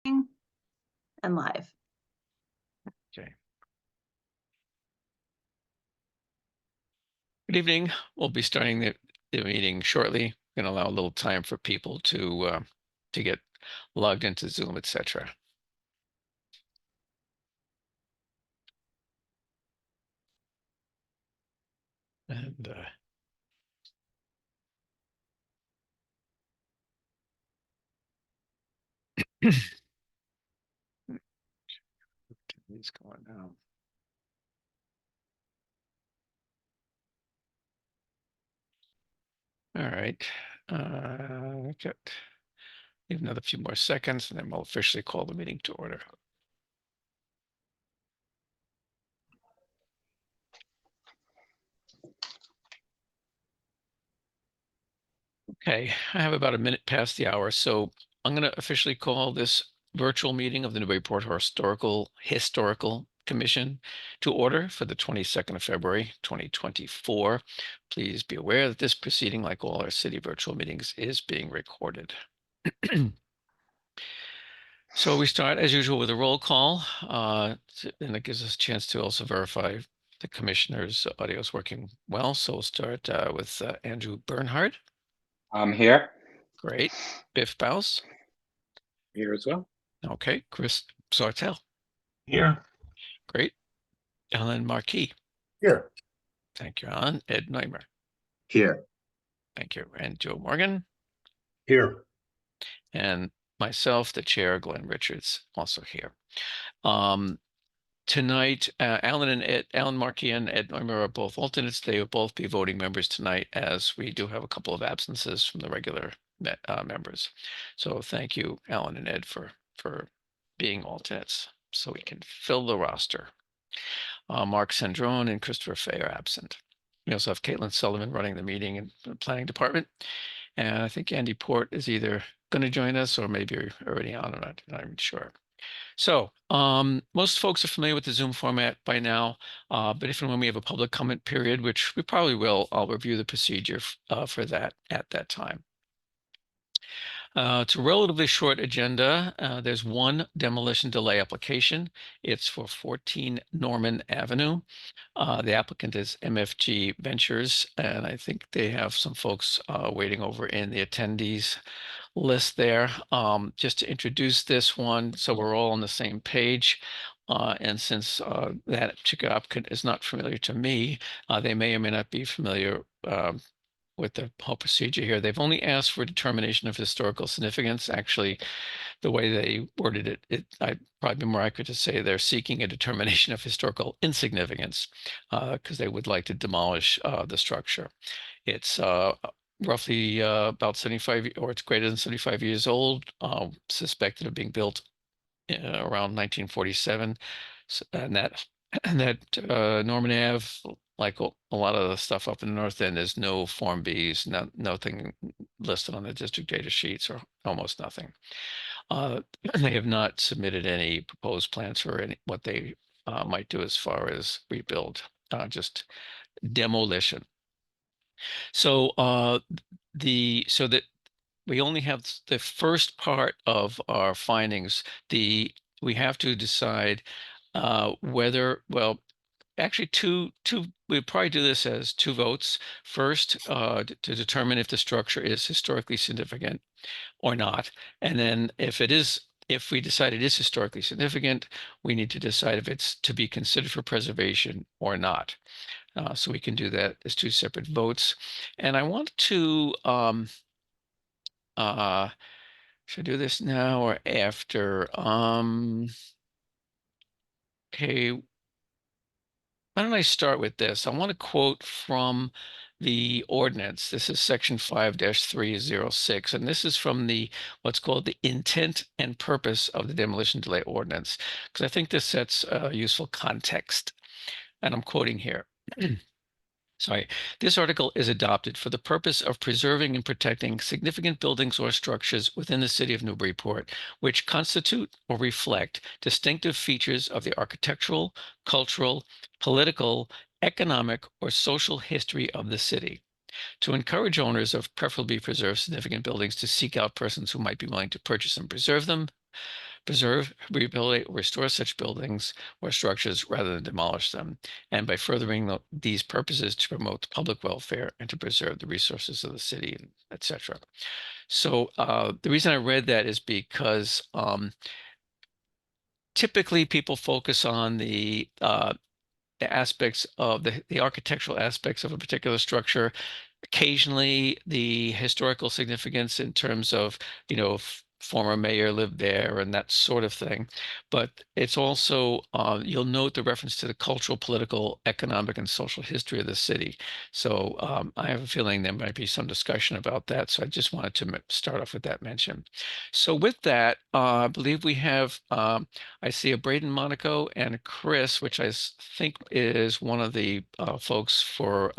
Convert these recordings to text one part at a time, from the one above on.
And live. Okay. Good evening. We'll be starting the meeting shortly. Going to allow a little time for people to get logged into Zoom, etc. And he's going now. All right. Got Need another few more seconds, and then we'll officially call the meeting to order. Okay, I have about a minute past the hour, so I'm going to officially call this virtual meeting of the Newburyport Historical Commission to order for the 22nd of February, 2024. Please be aware that this proceeding, like all our city virtual meetings, is being recorded. So we start, as usual, with a roll call, and it gives us a chance to also verify the commissioner's audio is working well. So we'll start with Andrew Bernhard. I'm here. Great. Biff Baus. Here as well. Okay. Chris Sartell. Here. Great. Alan Marquis. Here. Thank you, Alan. Ed Neumer. Here. Thank you. And Joe Morgan. Here. And myself, the chair, Glenn Richards, also here. Tonight, Alan Marquis and Ed Neumer are both alternates. They will both be voting members tonight, as we do have a couple of absences from the regular members. So thank you, Alan and Ed, for being alternates, so we can fill the roster. Mark Sandrone and Christopher Fay are absent. We also have Caitlin Sullivan running the meeting in the planning department. And I think Andy Port is either going to join us or maybe already on. I'm not even sure. So most folks are familiar with the Zoom format by now, but if and when we have a public comment period, which we probably will, I'll review the procedure for that at that time. It's a relatively short agenda. There's one demolition delay application. It's for 14 Norman Avenue. The applicant is MFG Ventures, and I think they have some folks waiting over in the attendees list there. Just to introduce this one, so we're all on the same page. And since that particular applicant is not familiar to me, they may or may not be familiar with the whole procedure here. They've only asked for a determination of historical significance. Actually, the way they worded it, I'd probably be more accurate to say they're seeking a determination of historical insignificance because they would like to demolish the structure. It's roughly about 75, or it's greater than 75 years old, suspected of being built around 1947. And that Norman Ave, like a lot of the stuff up in the north end, there's no Form Bs, nothing listed on the district data sheets, or almost nothing. They have not submitted any proposed plans for what they might do as far as rebuild, just demolition. So that we only have the first part of our findings. We have to decide whether, well, actually we'd probably do this as two votes. First, to determine if the structure is historically significant or not. And then if we decide it is historically significant, we need to decide if it's to be considered for preservation or not. So we can do that as two separate votes. And I want to, should I do this now or after? Okay, why don't I start with this? I want to quote from the ordinance. This is section 5-306, and this is from what's called the intent and purpose of the demolition delay ordinance, because I think this sets a useful context. And I'm quoting here. Sorry, this article is adopted for the purpose of preserving and protecting significant buildings or structures within the city of Newburyport, which constitute or reflect distinctive features of the architectural, cultural, political, economic, or social history of the city. To encourage owners of preferably preserved significant buildings to seek out persons who might be willing to purchase and preserve them. preserve, rehabilitate, or restore such buildings or structures rather than demolish them, and by furthering these purposes to promote the public welfare and to preserve the resources of the city, etc. So the reason I read that is because typically people focus on the aspects of the architectural aspects of a particular structure, occasionally the historical significance in terms of, former mayor lived there and that sort of thing. But it's also, you'll note the reference to the cultural, political, economic, and social history of the city. So I have a feeling there might be some discussion about that. So I just wanted to start off with that mention. So with that, I believe we have, I see a Braden Monaco and a Chris, which think is one of the folks for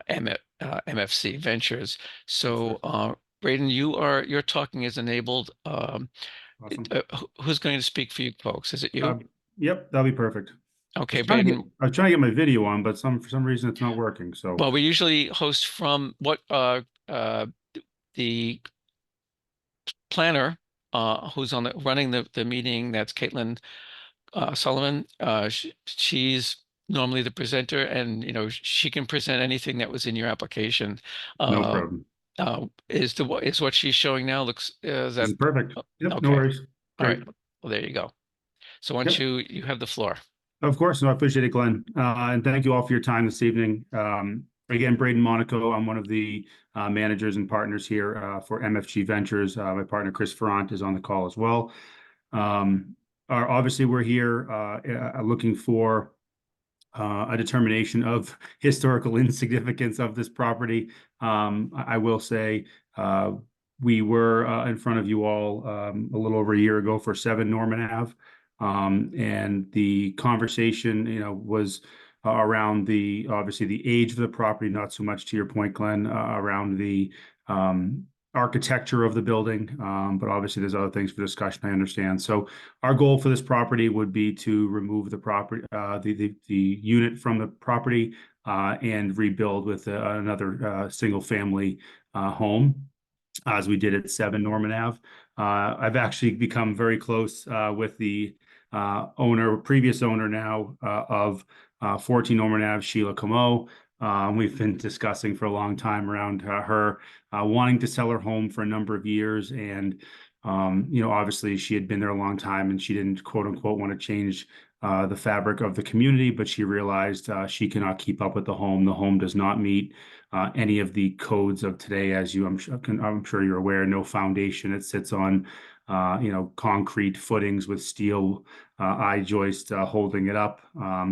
MFC Ventures. So, Braden, you're talking as enabled. Awesome. Who's going to speak for you folks? Is it you? Yep, that'll be perfect. Okay, I Braden. was trying to get my video on, but for some reason it's not working. So, Well, we usually host from the planner who's running the meeting. That's Caitlin Sullivan. She's normally the presenter, and she can present anything that was in your application. no problem. Is what she's showing now is This that is perfect. Yep, okay. no worries. All Great. right. Well, there you go. So why don't you have the floor? Of course, no, I appreciate it, Glenn. And thank you all for your time this evening. Again, Braden Monaco, I'm one of the managers and partners here for MFG Ventures. My partner, Chris Ferrant, is on the call as well. Obviously, we're here looking for a determination of historical insignificance of this property. I will say we were in front of you all a little over a year ago for 7 Norman Ave. And the conversation, was around obviously the age of the property, not so much to your point, Glenn, around the architecture of the building. But obviously there's other things for discussion, I understand. So our goal for this property would be to remove the property, the unit from the property and rebuild with another single family home, as we did at 7 Norman Ave. I've actually become very close with the previous owner now of 14 Norman Ave, Sheila Como. We've been discussing for a long time around her wanting to sell her home for a number of years. And, obviously she had been there a long time and she didn't, quote unquote, want to change the fabric of the community, but she realized she cannot keep up with the home. The home does not meet any of the codes of today, as I'm sure you're aware. No foundation. It sits on concrete footings with steel I-joist holding it up.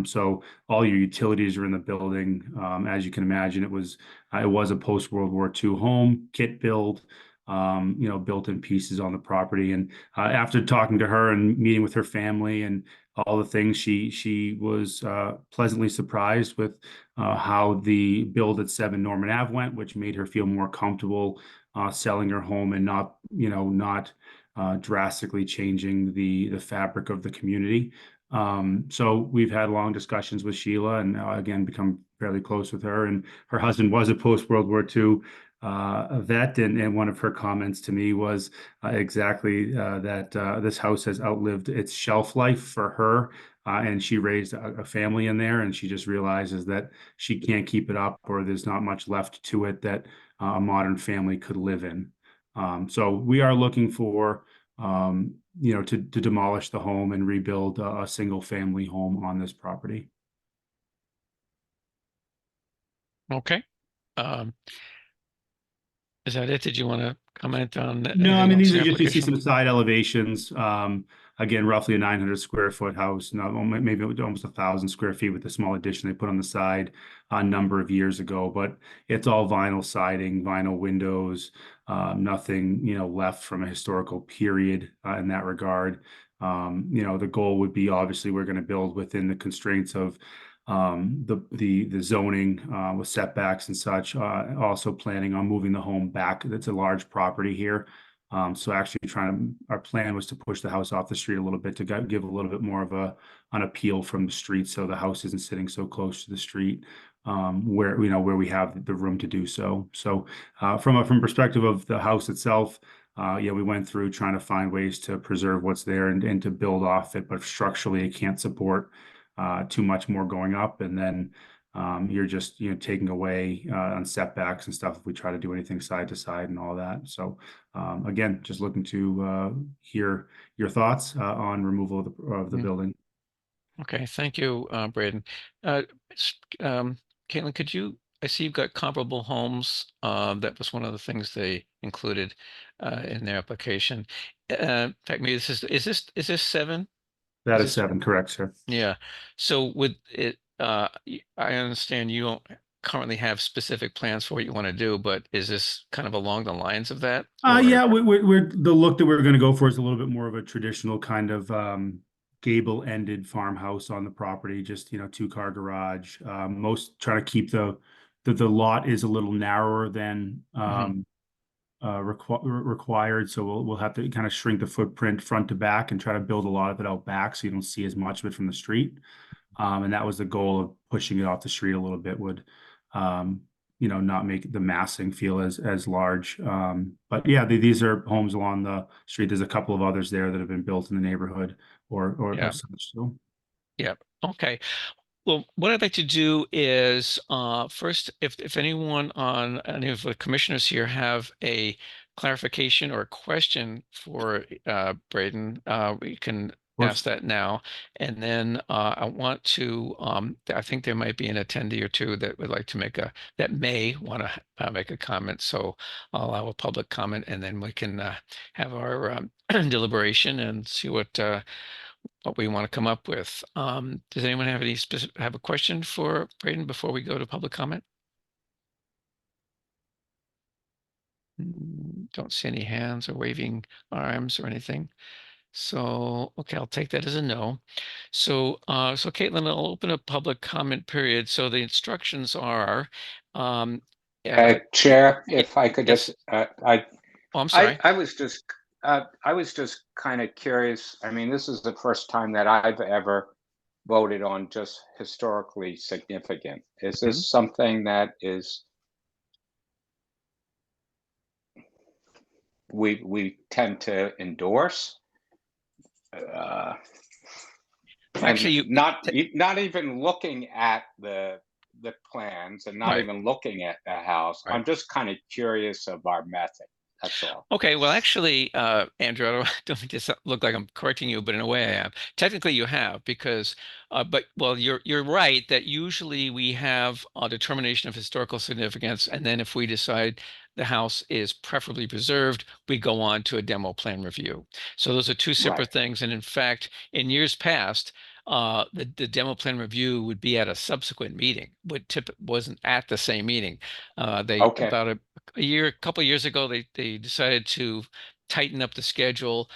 So all your utilities are in the building. As you can imagine, it was a post-World War II home, kit build, built in pieces on the property. And after talking to her and meeting with her family and all the things, she was pleasantly surprised with how the build at 7 Norman Ave went, which made her feel more comfortable selling her home and not drastically changing the fabric of the community. So we've had long discussions with Sheila and again become fairly close with her. And her husband was a post-World War II vet, and one of her comments to me was exactly that this house has outlived its shelf life for her. And she raised a family in there, and she just realizes that she can't keep it up, or there's not much left to it that a modern family could live in. So we are looking for, to demolish the home and rebuild a single family home on this property. Okay. Is that it? Did you want to comment on No, I anything mean, else these in are the just, you see application? some side elevations. Again, roughly a 900 square foot house, maybe almost 1,000 square feet with the small addition they put on the side a number of years ago. But it's all vinyl siding, vinyl windows, nothing, left from a historical period in that regard. The goal would be, obviously, we're going to build within the constraints of the zoning with setbacks and such. Also planning on moving the home back. That's a large property here. So actually our plan was to push the house off the street a little bit to give a little bit more of an appeal from the street, so the house isn't sitting so close to the street, where we have the room to do so. So from perspective of the house itself, we went through trying to find ways to preserve what's there and to build off it, but structurally it can't support too much more going up. And then you're just, taking away on setbacks and stuff if we try to do anything side to side and all that. So again, just looking to hear your thoughts on removal of the building. Okay, thank you, Braden. Caitlin, I see you've got comparable homes. That was one of the things they included in their application. In fact, maybe is this 7? That Is is this- 7, correct, sir. Yeah. So with it, I understand you don't currently have specific plans for what you want to do, but is this kind of along the lines of that? Yeah, we're the look that we're going to go for is a little bit more of a traditional kind of gable-ended farmhouse on the property, just 2-car garage. Most trying to keep the lot is a little narrower than required, so we'll have to kind of shrink the footprint front to back and try to build a lot of it out back so you don't see as much of it from the street. And that was the goal of pushing it off the street a little bit would not make the massing feel as large. But yeah, these are homes along the street. There's a couple of others there that have been built in the neighborhood or Yeah. such. So Yeah. Okay. Well, what I'd like to do is first, if anyone on any of the commissioners here have a clarification or a question for Braden, we can course. ask that now. And then I want to, I think there might be an attendee or two that would like to that may want to make a comment. So I'll allow a public comment and then we can have our deliberation and see what we want to come up with. Does anyone have have a question for Braden before we go to public comment? Don't see any hands or waving arms or anything. So, okay, I'll take that as a no. So, Caitlin, I'll open a public comment period. So the instructions are, Chair, if I could yes. just, I'm sorry. I was just kind of curious. I mean, this is the first time that I've ever voted on just historically significant. Is this something that is we tend to endorse? Actually, not even looking at the plans and not Right. even looking at the house. Right. I'm just kind of curious of our method. That's all. Okay, well, actually, Andrew, I don't mean to look like I'm correcting you, but in a way I am. Technically, you have because, you're right that usually we have a determination of historical significance, and then if we decide the house is preferably preserved, we go on to a demo plan review. So those are two separate Right. things, and in fact, in years past, the demo plan review would be at a subsequent meeting, wasn't at the same meeting. Okay. About a couple of years ago, they decided to tighten up the schedule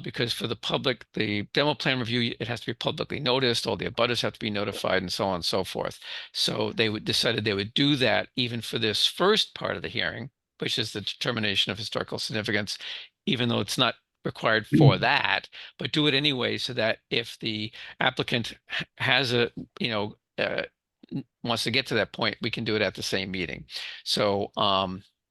because for the public, the demo plan review, it has to be publicly noticed, all the abutters have to be notified, and so on and so forth. So they decided they would do that even for this first part of the hearing, which is the determination of historical significance, even though it's not required for that, but do it anyway so that if the applicant has wants to get to that point, we can do it at the same meeting. So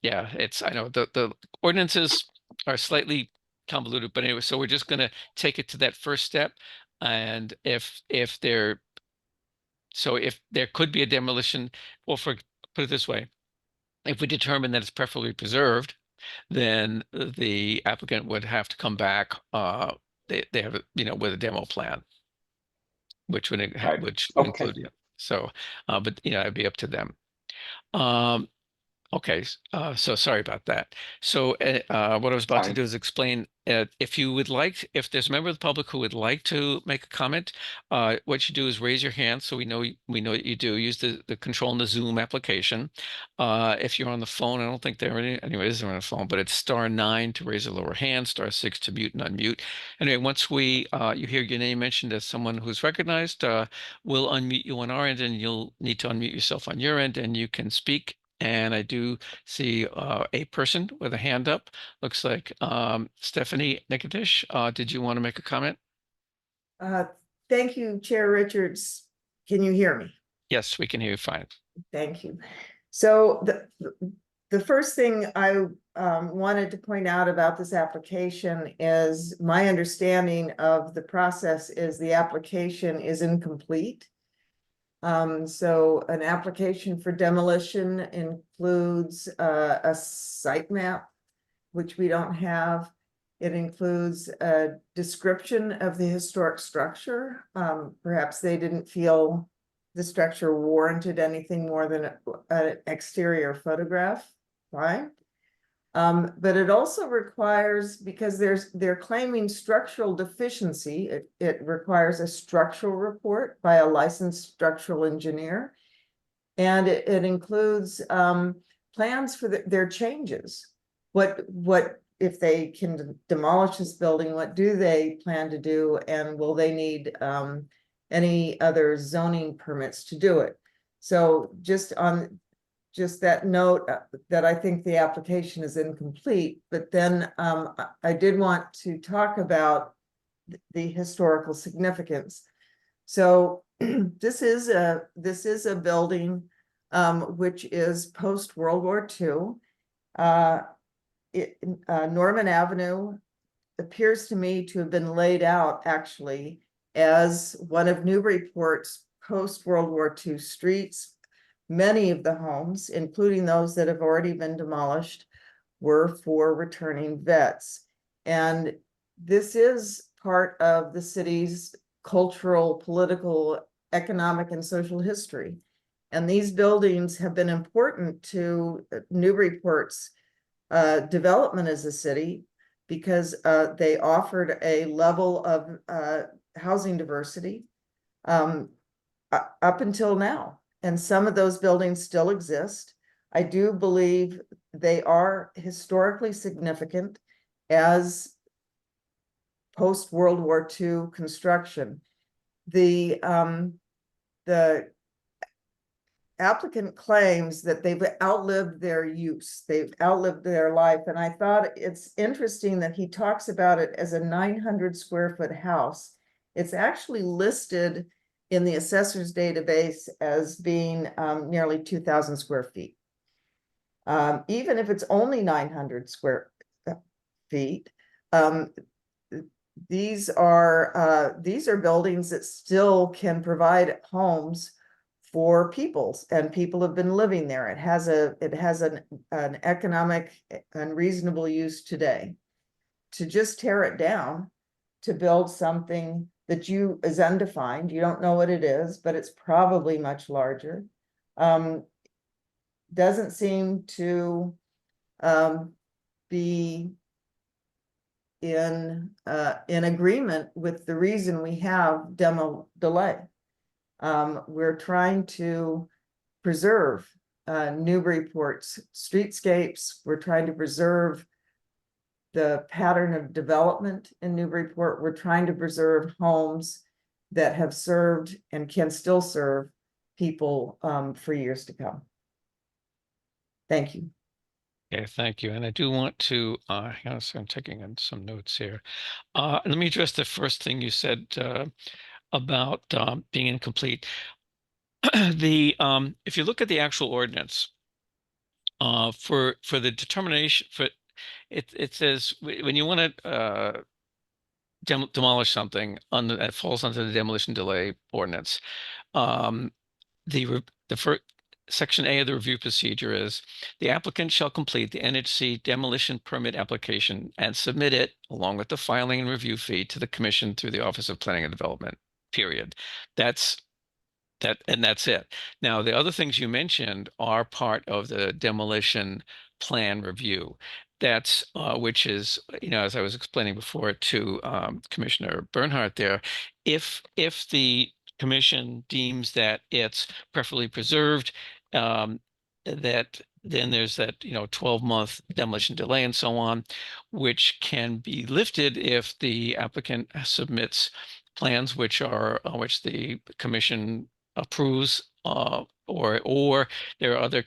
yeah, I know the ordinances are slightly convoluted, but anyway, so we're just going to take it to that first step. And if there could be a demolition, or put it this way, if we determine that it's preferably preserved, then the applicant would have to come back. They have with a demo plan, which would Right. include it. So, but it'd be up to them. Okay, so sorry about that. So what I was about to Fine. do is explain if there's a member of the public who would like to make a comment, what you do is raise your hand so we know what you do. Use the control in the Zoom application. If you're on the phone, I don't think there are anyways, they're on the phone, but it's *9 to raise a lower hand, *6 to mute and unmute. Anyway, once you hear your name mentioned as someone who's recognized, we'll unmute you on our end, and you'll need to unmute yourself on your end, and you can speak. And I do see a person with a hand up. Looks like Stephanie Nikitish. Did you want to make a comment? Thank you, Chair Richards. Can you hear me? Yes, we can hear you fine. Thank you. So the first thing I wanted to point out about this application is my understanding of the process is the application is incomplete. So an application for demolition includes a site map, which we don't have. It includes a description of the historic structure. Perhaps they didn't feel the structure warranted anything more than an exterior photograph. Fine. But it also requires, because they're claiming structural deficiency, it requires a structural report by a licensed structural engineer. And it includes plans for their changes. What if they can demolish this building, what do they plan to do? And will they need any other zoning permits to do it? So just on that note, that I think the application is incomplete, but then I did want to talk about the historical significance. So this is a building which is post World War II. Norman Avenue appears to me to have been laid out actually as one of Newburyport's post World War II streets. Many of the homes, including those that have already been demolished, were for returning vets. And this is part of the city's cultural, political, economic, and social history. And these buildings have been important to Newburyport's development as a city because they offered a level of housing diversity up until now. And some of those buildings still exist. I do believe they are historically significant as post-World War II construction. The applicant claims that they've outlived their use, they've outlived their life. And I thought it's interesting that he talks about it as a 900 square foot house. It's actually listed in the assessor's database as being nearly 2,000 square feet. Even if it's only 900 square feet, these are buildings that still can provide homes for people, and people have been living there. It has an economic and reasonable use today. To just tear it down to build something that is undefined, you don't know what it is, but it's probably much larger, doesn't seem to be in agreement with the reason we have demo delay. We're trying to preserve Newburyport's streetscapes. We're trying to preserve the pattern of development in Newburyport. We're trying to preserve homes that have served and can still serve people for years to come. Thank you. Okay, thank you. And I do want to, hang on a second, I'm taking in some notes here. Let me address the first thing you said about being incomplete. If you look at the actual ordinance, for the determination for it says when you want to demolish something that falls under the demolition delay ordinance, the first Section A of the review procedure is the applicant shall complete the NHC demolition permit application and submit it along with the filing and review fee to the commission through the Office of Planning and Development, period. That's it. Now, the other things you mentioned are part of the demolition plan review. That's which is, as I was explaining before to Commissioner Bernhardt there, if the commission deems that it's preferably preserved, that then there's that 12-month demolition delay and so on, which can be lifted if the applicant submits plans which the commission approves, or there are other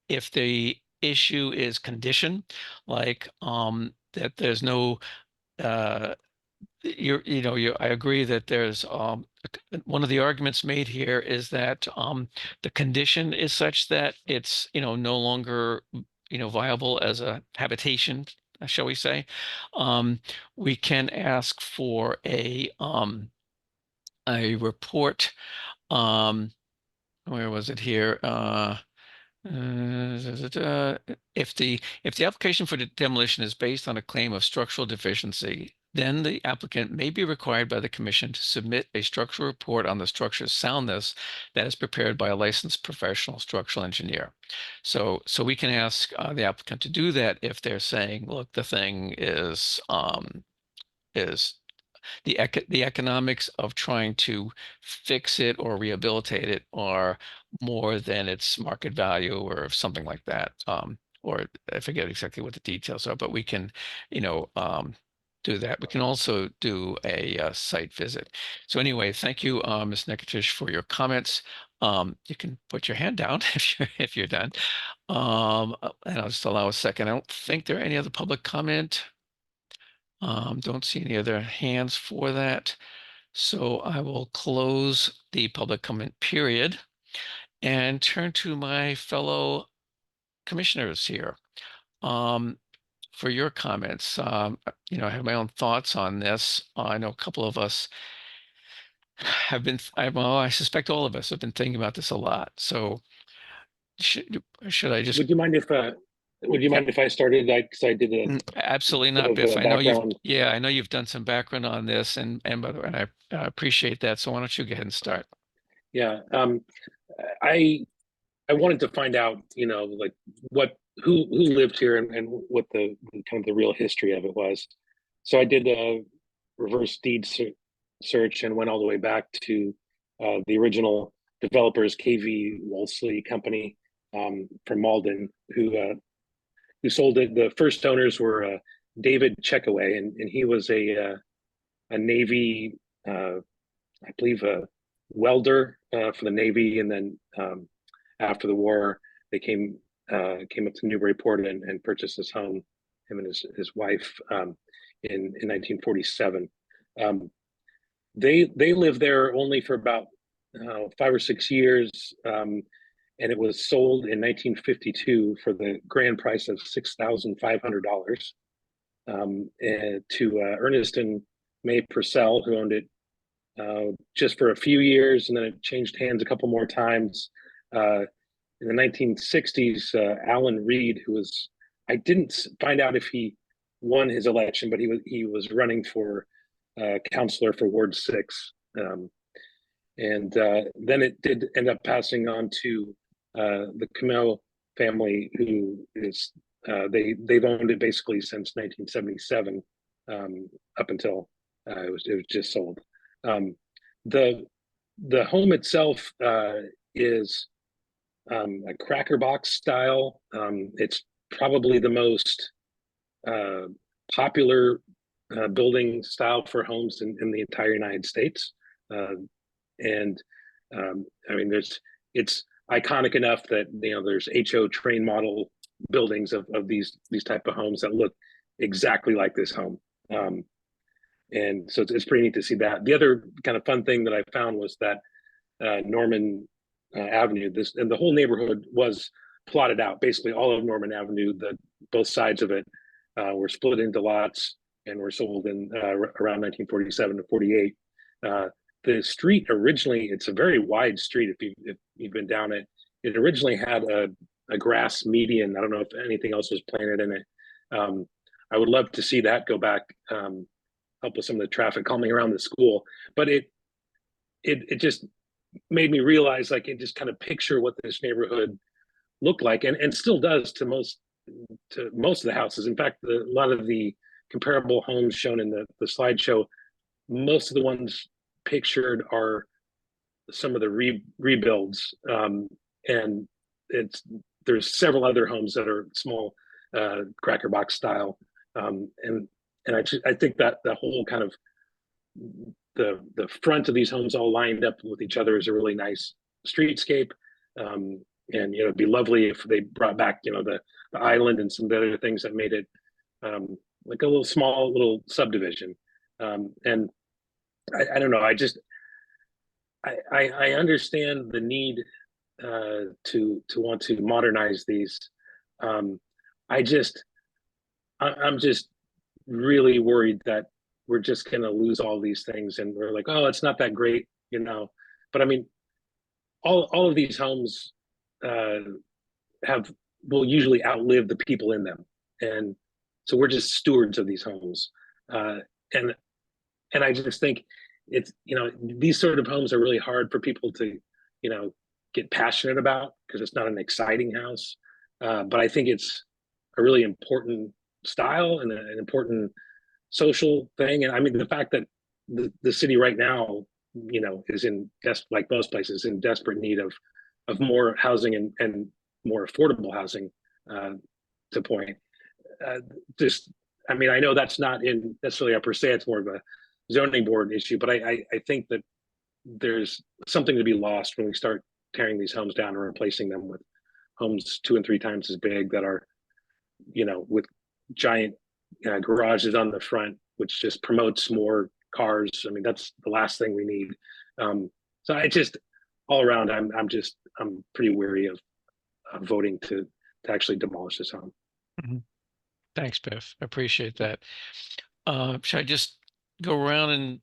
if the issue is condition, like that there's no I agree that there's one of the arguments made here is that the condition is such that it's no longer viable as a habitation, shall we say. We can ask for a report. Where was it here? If the application for the demolition is based on a claim of structural deficiency, then the applicant may be required by the commission to submit a structural report on the structure's soundness that is prepared by a licensed professional structural engineer. So we can ask the applicant to do that if they're saying, look, the thing is the economics of trying to fix it or rehabilitate it are more than its market value or something like that. Or I forget exactly what the details are, but we can, do that. We can also do a site visit. So anyway, thank you, Ms. Nekatish, for your comments. You can put your hand down if you're done. And I'll just allow a second. I don't think there are any other public comment. Don't see any other hands for that. So I will close the public comment period and turn to my fellow commissioners here for your comments. I have my own thoughts on this. I know a couple of us have been, well, I suspect all of us have been thinking about this a lot. So should I just? Would you mind if I started? Because I did a Absolutely not, bit of Biff. I know background. I know you've done some background on this, and by the way, and I appreciate that. So why don't you go ahead and start? Yeah. I wanted to find out, like who lived here and what the kind of the real history of it was. So I did a reverse deed search and went all the way back to the original developers, KV Wolseley Company from Malden, who sold it. The first owners were David Checkaway, and he was a Navy, I believe, a welder for the Navy, and then after the war, they came up to Newburyport and purchased this home, him and his wife, in 1947. They lived there only for about 5 or 6 years, and it was sold in 1952 for the grand price of $6,500 to Ernest and May Purcell, who owned it just for a few years, and then it changed hands a couple more times. In the 1960s, Alan Reed, who was, I didn't find out if he won his election, but he was running for councilor for Ward 6. And then it did end up passing on to the Camille family, who is, they've owned it basically since 1977, up until it was just sold. The home itself is a cracker box style. It's probably the most popular building style for homes in the entire United States. And I mean, it's iconic enough that there's HO train model buildings of these type of homes that look exactly like this home. And so it's pretty neat to see that. The other kind of fun thing that I found was that Norman Avenue, and the whole neighborhood was plotted out. Basically, all of Norman Avenue, both sides of it were split into lots and were sold in around 1947 to 48. The street originally, it's a very wide street. If you've been down it, it originally had a grass median. I don't know if anything else was planted in it. I would love to see that go back, help with some of the traffic calming around the school. But it just made me realize, like, it just kind of picture what this neighborhood looked like, and still does to most of the houses. In fact, a lot of the comparable homes shown in the slideshow, most of the ones pictured are some of the rebuilds, and there's several other homes that are small cracker box style, and I think that the whole kind of the front of these homes all lined up with each other is a really nice streetscape. And it'd be lovely if they brought back the island and some of the other things that made it like a little small subdivision. And I don't know. I understand the need to want to modernize these. I'm just really worried that we're just going to lose all these things, and we're like, oh, it's not that great, you know. But I mean, all of these homes will usually outlive the people in them, and so we're just stewards of these homes. And I just think it's, you know, these sort of homes are really hard for people to, you know, get passionate about because it's not an exciting house. But I think it's a really important style and an important social thing. And I mean, the fact that the city right now, you know, is like most places, in desperate need of more housing and more affordable housing, to point. Just, I mean, I know that's not in necessarily a per se, it's more of a zoning board issue, but I think that there's something to be lost when we start tearing these homes down and replacing them with homes 2 and 3 times as big that are, you know, with giant garages on the front, which just promotes more cars. I mean, that's the last thing we need. So I just, all around, I'm pretty weary of voting to actually demolish this home. Mm-hmm. Thanks, Biff. I appreciate that. Should I just go around and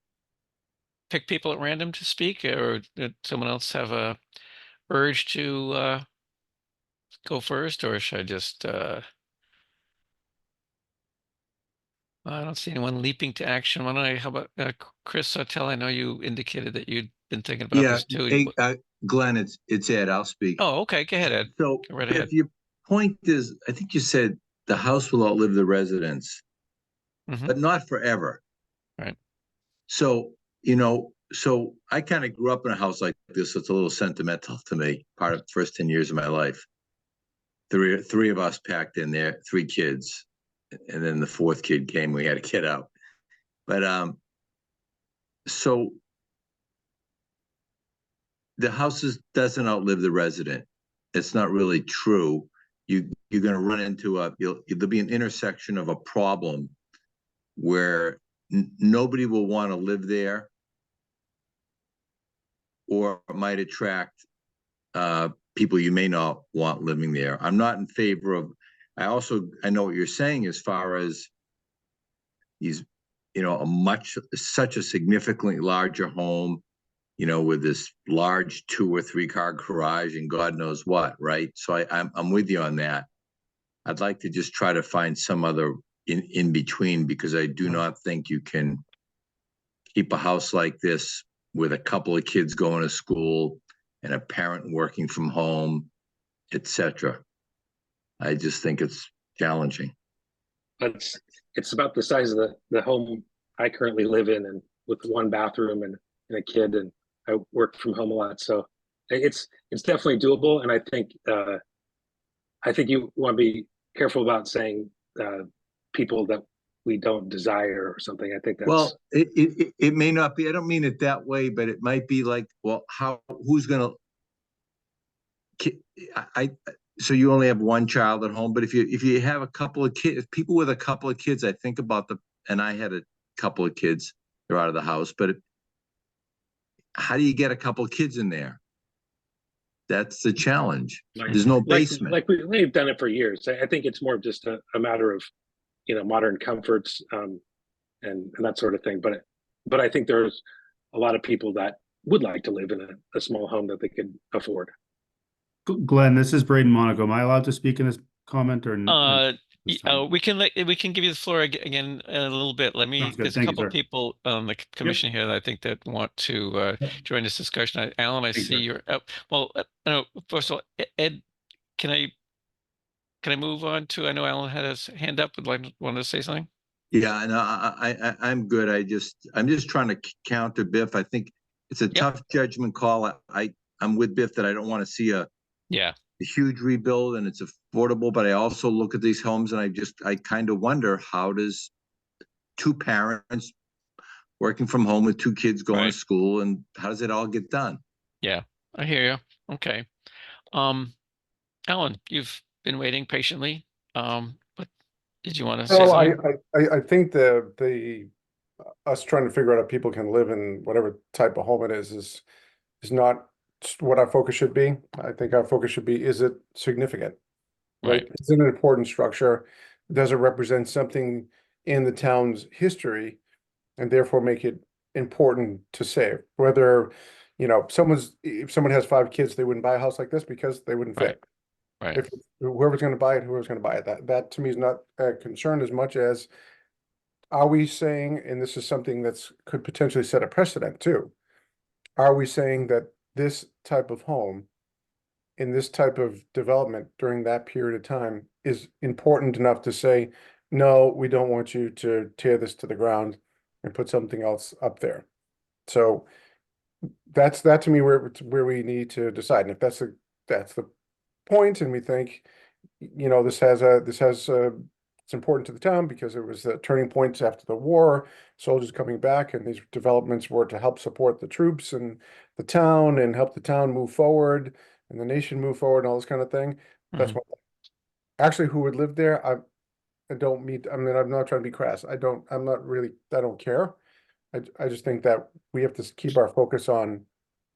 pick people at random to speak, or did someone else have a urge to go first, or should I just I don't see anyone leaping to action. Why don't I, how about Chris Sawtelle? I know you indicated that you'd been thinking about this too. Hey, Glenn, it's Ed. I'll speak. Oh, okay. Go ahead, Ed. So Go right ahead. if your point is, I think you said the house will outlive the residents, but not forever. Right. So, you know, so I kind of grew up in a house like this. So it's a little sentimental to me, part of the first 10 years of my life. Three of us packed in there, 3 kids. And then the 4th kid came, we had to get out. But so the house doesn't outlive the resident. It's not really true. You're going to run into there'll be an intersection of a problem where nobody will want to live there, or it might attract people you may not want living there. I'm not in favor of, I know what you're saying as far as these, you know, such a significantly larger home, you know, with this large 2 or 3 car garage and God knows what, right? So I'm with you on that. I'd like to just try to find some other in between, because I do not think you can keep a house like this with a couple of kids going to school and a parent working from home, etc. I just think it's challenging. But it's about the size of the home I currently live in, and with 1 bathroom and a kid, and I work from home a lot. So it's definitely doable. And I think you want to be careful about saying people that we don't desire or something. I think that's, well, it may not be. I don't mean it that way, but it might be like, well, who's gonna? So you only have 1 child at home, but if you have a couple of kids, people with a couple of kids, I think about and I had a couple of kids, they're out of the house, but how do you get a couple of kids in there? That's the challenge. There's no basement. Like we've done it for years. I think it's more of just a matter of, you know, modern comforts and that sort of thing. But I think there's a lot of people that would like to live in a small home that they could afford. Glenn, this is Braden Monaco. Am I allowed to speak in this comment or we can give you the floor again in a little bit. There's a couple of people on the commission here that I think that want to join this discussion. Alan, I see you're up. Well, first of all, Ed, can I move on to? I know Alan had his hand up. Wanted to say something. Yeah, no, I'm good. I'm just trying to counter Biff. I think it's a tough judgment call. I'm with Biff that I don't want to see a huge rebuild, and it's affordable, but I also look at these homes and I kind of wonder, how does 2 parents working from home with 2 kids going to school, and how does it all get done? Yeah, I hear you. Okay. Alan, you've been waiting patiently. But did you want to say something? I think the us trying to figure out if people can live in whatever type of home it is not what our focus should be. I think our focus should be, is it significant? Right? Right. Is it an important structure? Does it represent something in the town's history and therefore make it important to save? Whether, if someone has 5 kids, they wouldn't buy a house like this because they wouldn't Right. fit. Right. If whoever's going to buy it, whoever's going to buy it, that to me is not a concern as much as, are we saying, and this is something that's could potentially set a precedent too, are we saying that this type of home in this type of development during that period of time is important enough to say, no, we don't want you to tear this to the ground and put something else up there. So that's that to me where we need to decide. And if that's the point, and we think, it's important to the town because it was the turning points after the war, soldiers coming back, and these developments were to help support the troops and the town and help the town move forward and the nation move forward and all this kind of thing. That's Mhm. what, actually, who would live there, I don't mean, I mean, I'm not trying to be crass. I don't care. I just think that we have to keep our focus on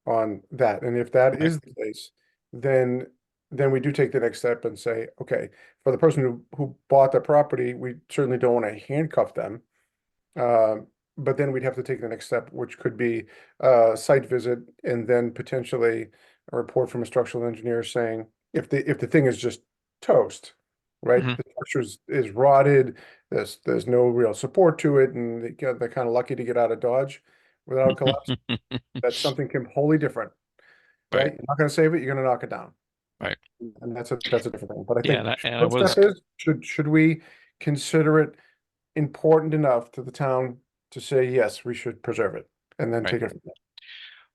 that. And if that Right. is the case, then we do take the next step and say, okay, for the person who bought the property, we certainly don't want to handcuff them. But then we'd have to take the next step, which could be a site visit and then potentially a report from a structural engineer saying, if the thing is just toast, right? Mhm. The structure is rotted, there's no real support to it, and they're kind of lucky to get out of Dodge without collapse. That's something wholly different, right? Right. You're not going to save it, you're going to knock it down. Right. And that's a different thing. But I Yeah, think and I first was step is, should we consider it important enough to the town to say, yes, we should preserve it, and then right. take it from there.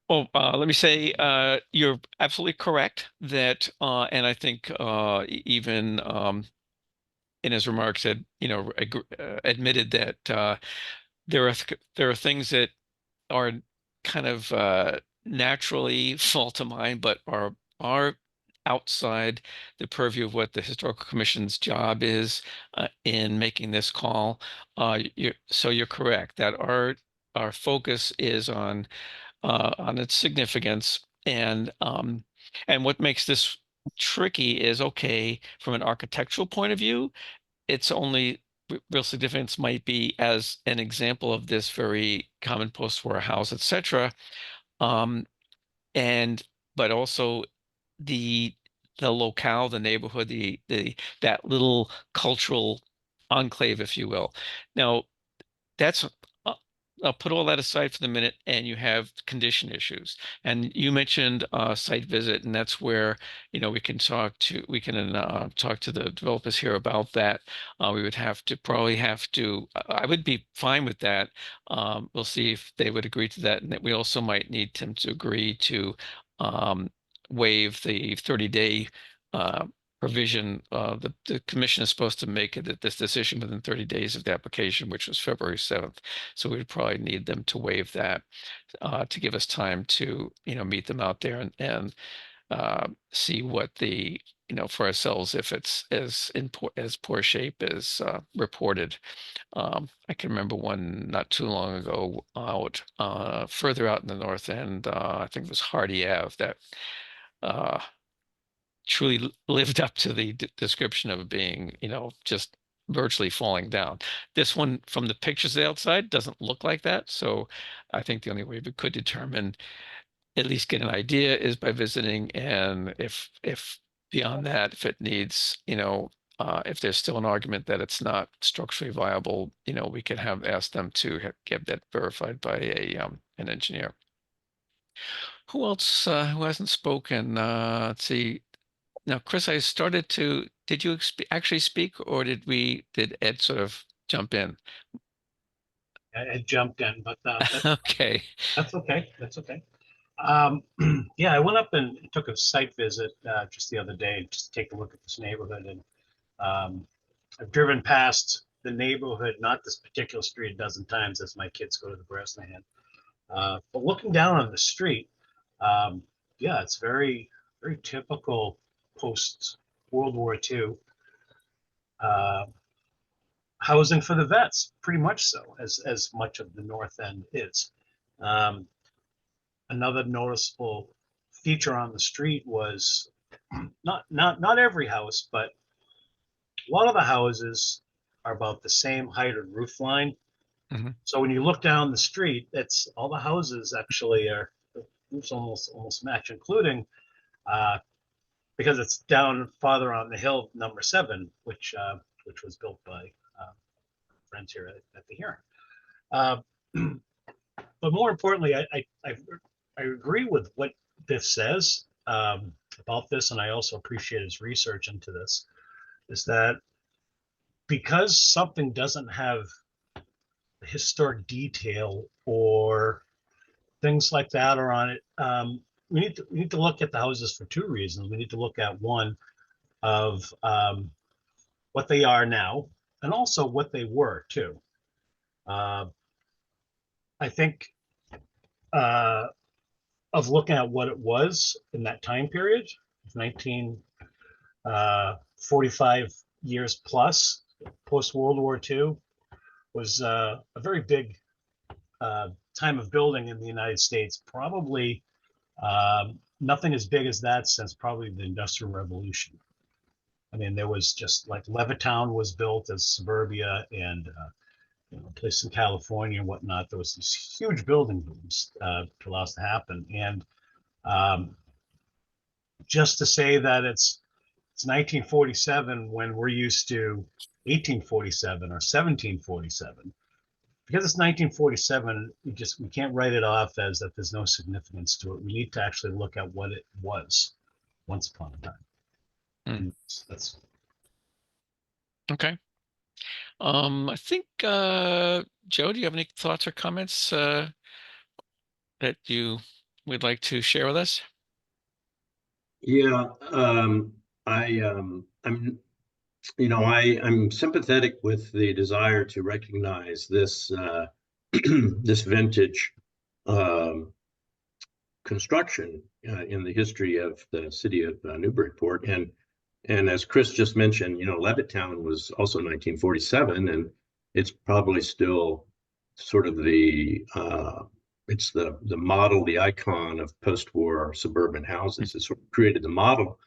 Well, let me say, you're absolutely correct that, and I think even in his remarks that, admitted that there are things that are kind of naturally fall to mind, but are outside the purview of what the Historical Commission's job is in making this call. So you're correct that our focus is on its significance, and what makes this tricky is, okay, from an architectural point of view, its only real significance might be as an example of this very common post-war house, etc. Um, and but also the locale, the neighborhood, the that little cultural enclave, if you will. Now, that's uh, I'll put all that aside for the minute, and you have condition issues. And you mentioned site visit, and that's where we can talk to the developers here about that. We would probably have to. I would be fine with that. We'll see if they would agree to that, and that we also might need them to agree to um, waive the 30-day provision. The commission is supposed to make this decision within 30 days of the application, which was February 7th. So we'd probably need them to waive that to give us time to, meet them out there and see what for ourselves, if it's as poor shape as reported. I can remember one not too long ago out further out in the north end. I think it was Hardy Ave that uh, truly lived up to the description of being, just virtually falling down. This one, from the pictures of the outside, doesn't look like that. So I think the only way we could determine, at least get an idea, is by visiting. And if beyond that, if it needs, if there's still an argument that it's not structurally viable, we could ask them to get that verified by an engineer. Who else who hasn't spoken? Let's see. Now, Chris, did you actually speak, or did Ed sort of jump in? I jumped in, but Okay. that's okay. That's okay. Um, yeah, I went up and took a site visit just the other day just to take a look at this neighborhood. And I've driven past the neighborhood, not this particular street, a dozen times as my kids go to the Grassland. But looking down on the street, um, yeah, it's very, very typical post World War II. housing for the vets, pretty much so, as much of the north end is. Another noticeable feature on the street was not every house, but a lot of the houses are about the same height or roof line. Mhm. So when you look down the street, it's all the houses actually are the roofs almost match, including because it's down farther on the hill, number 7, which was built by friends here at the hearing. But more importantly, I agree with what Biff says about this, and I also appreciate his research into this, is that because something doesn't have historic detail or things like that are on it, we need to look at the houses for 2 reasons. We need to look at one of what they are now, and also what they were too. I think of looking at what it was in that time period, 1945 years plus, post World War II, was a very big time of building in the United States. Probably nothing as big as that since probably the Industrial Revolution. I mean, there was just like Levittown was built as suburbia, and a place in California and whatnot. There was these huge building booms to allow us to happen. And just to say that it's 1947 when we're used to 1847 or 1747, because it's 1947, we can't write it off as that there's no significance to it. We need to actually look at what it was once upon a time. That's Okay. I think, Joe, do you have any thoughts or comments that you would like to share with us? Yeah, I'm sympathetic with the desire to recognize this this vintage construction in the history of the city of Newburyport. And as Chris just mentioned, Levittown was also 1947, and it's probably still sort of it's the model, the icon of post-war suburban houses. It sort of created the model.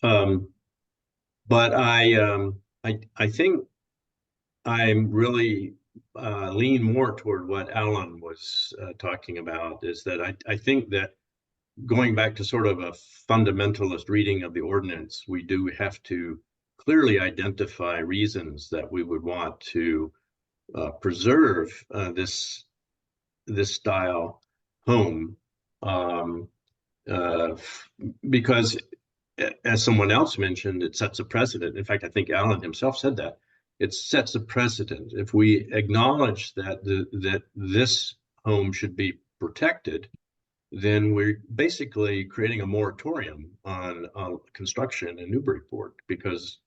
But I think I'm really lean more toward what Alan was talking about, is that I think that going back to sort of a fundamentalist reading of the ordinance, we do have to clearly identify reasons that we would want to preserve this style home, because as someone else mentioned, it sets a precedent. In fact, I think Alan himself said that. It sets a precedent. If we acknowledge that that this home should be protected, then we're basically creating a moratorium on construction in Newburyport, because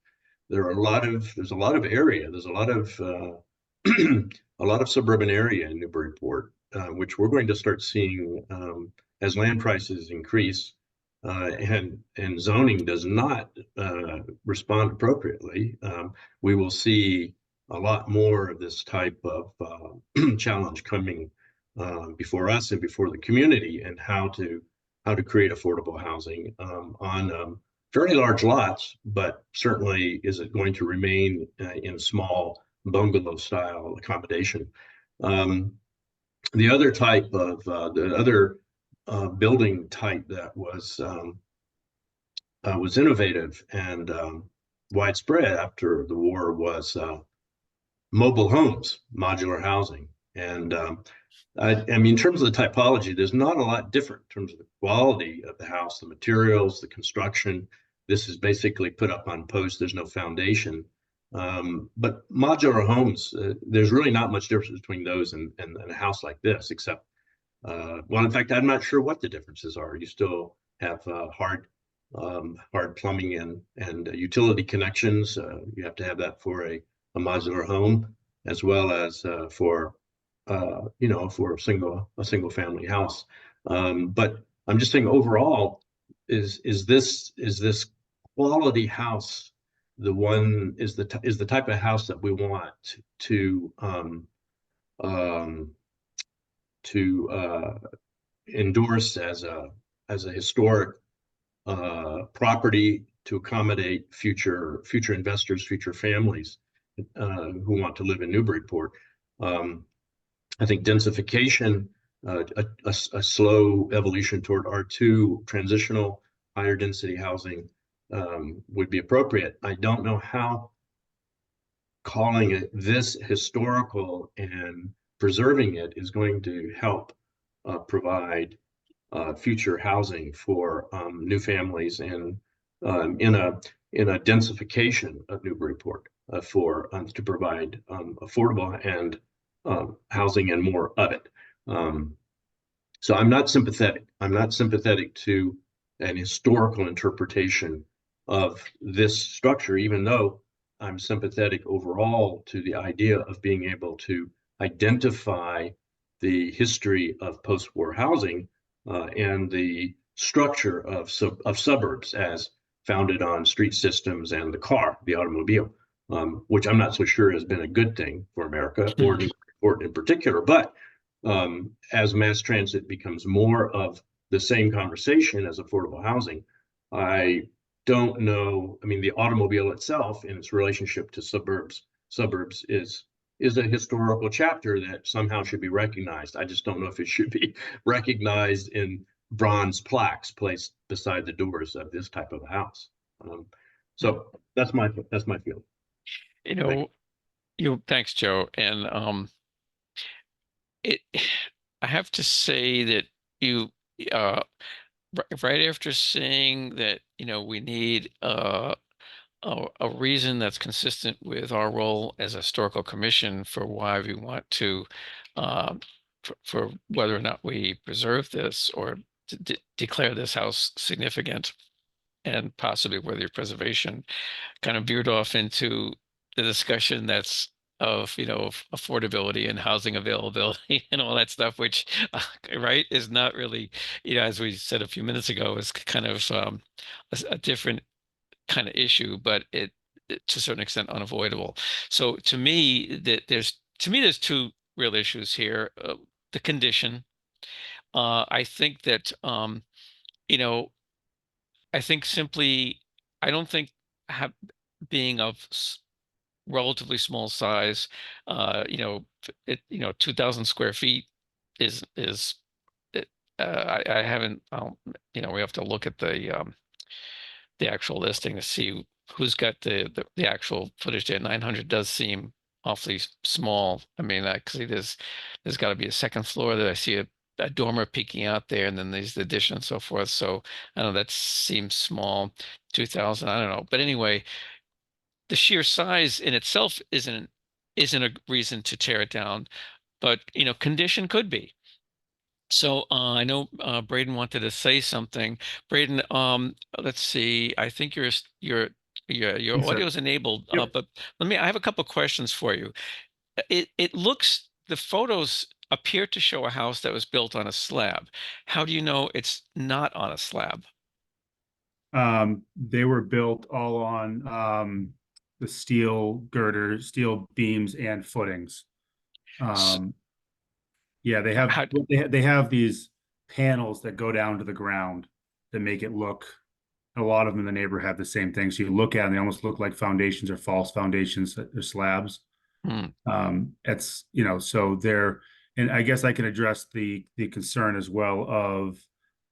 there's a lot of area, there's a lot of a lot of suburban area in Newburyport, which we're going to start seeing as land prices increase and zoning does not respond appropriately. We will see a lot more of this type of challenge coming before us and before the community, and how to create affordable housing on very large lots, but certainly is it going to remain in small bungalow style accommodation. The other type of building type that was innovative and widespread after the war was mobile homes, modular housing. And I mean, in terms of the typology, there's not a lot different in terms of the quality of the house, the materials, the construction. This is basically put up on posts. There's no foundation. But modular homes, there's really not much difference between those and a house like this, except, well, in fact, I'm not sure what the differences are. You still have hard plumbing and utility connections. You have to have that for a modular home, as well as for for a single family house. But I'm just saying overall, is this quality house the one is the type of house that we want to endorse as a historic property to accommodate future investors, future families who want to live in Newburyport. I think densification, a slow evolution toward R2 transitional higher density housing would be appropriate. I don't know how calling it this historical and preserving it is going to help provide future housing for new families and in a densification of Newburyport for to provide affordable and housing and more of it. So I'm not sympathetic. I'm not sympathetic to an historical interpretation of this structure, even though I'm sympathetic overall to the idea of being able to identify the history of post-war housing and the structure of suburbs as founded on street systems and the car, the automobile, which I'm not so sure has been a good thing for America or Newburyport in particular. But as mass transit becomes more of the same conversation as affordable housing, I don't know. I mean, the automobile itself in its relationship to suburbs is a historical chapter that somehow should be recognized. I just don't know if it should be recognized in bronze plaques placed beside the doors of this type of a house. So that's my feeling. You know, thanks, Joe. And I have to say that you right after saying that, we need a reason that's consistent with our role as a historical commission for why we want to for whether or not we preserve this or declare this house significant and possibly worthy of preservation, kind of veered off into the discussion that's of affordability and housing availability and all that stuff, which right is not really, as we said a few minutes ago, is kind of a different kind of issue, but it to a certain extent unavoidable. So to me there's two real issues here. The condition. I think that I think simply I don't think being of relatively small size, 2,000 square feet is I haven't we have to look at the actual listing to see who's got the actual footage there. 900 does seem awfully small. I mean, I see there's got to be a second floor that I see a dormer peeking out there, and then there's the addition and so forth. So I don't know, that seems small. 2,000, I don't know. But anyway, the sheer size in itself isn't a reason to tear it down, but condition could be. So I know Braden wanted to say something. Braden, let's see. I think your Yes, sir. audio is enabled, Yep. but I have a couple questions for you. The photos appear to show a house that was built on a slab. How do you know it's not on a slab? They were built all on the steel girders, steel beams and footings. Yeah, they have these panels that go down to the ground that make it look. A lot of them in the neighborhood have the same thing. So you look at them, they almost look like foundations or false foundations. They're slabs. It's so they're, and I guess I can address the concern as well of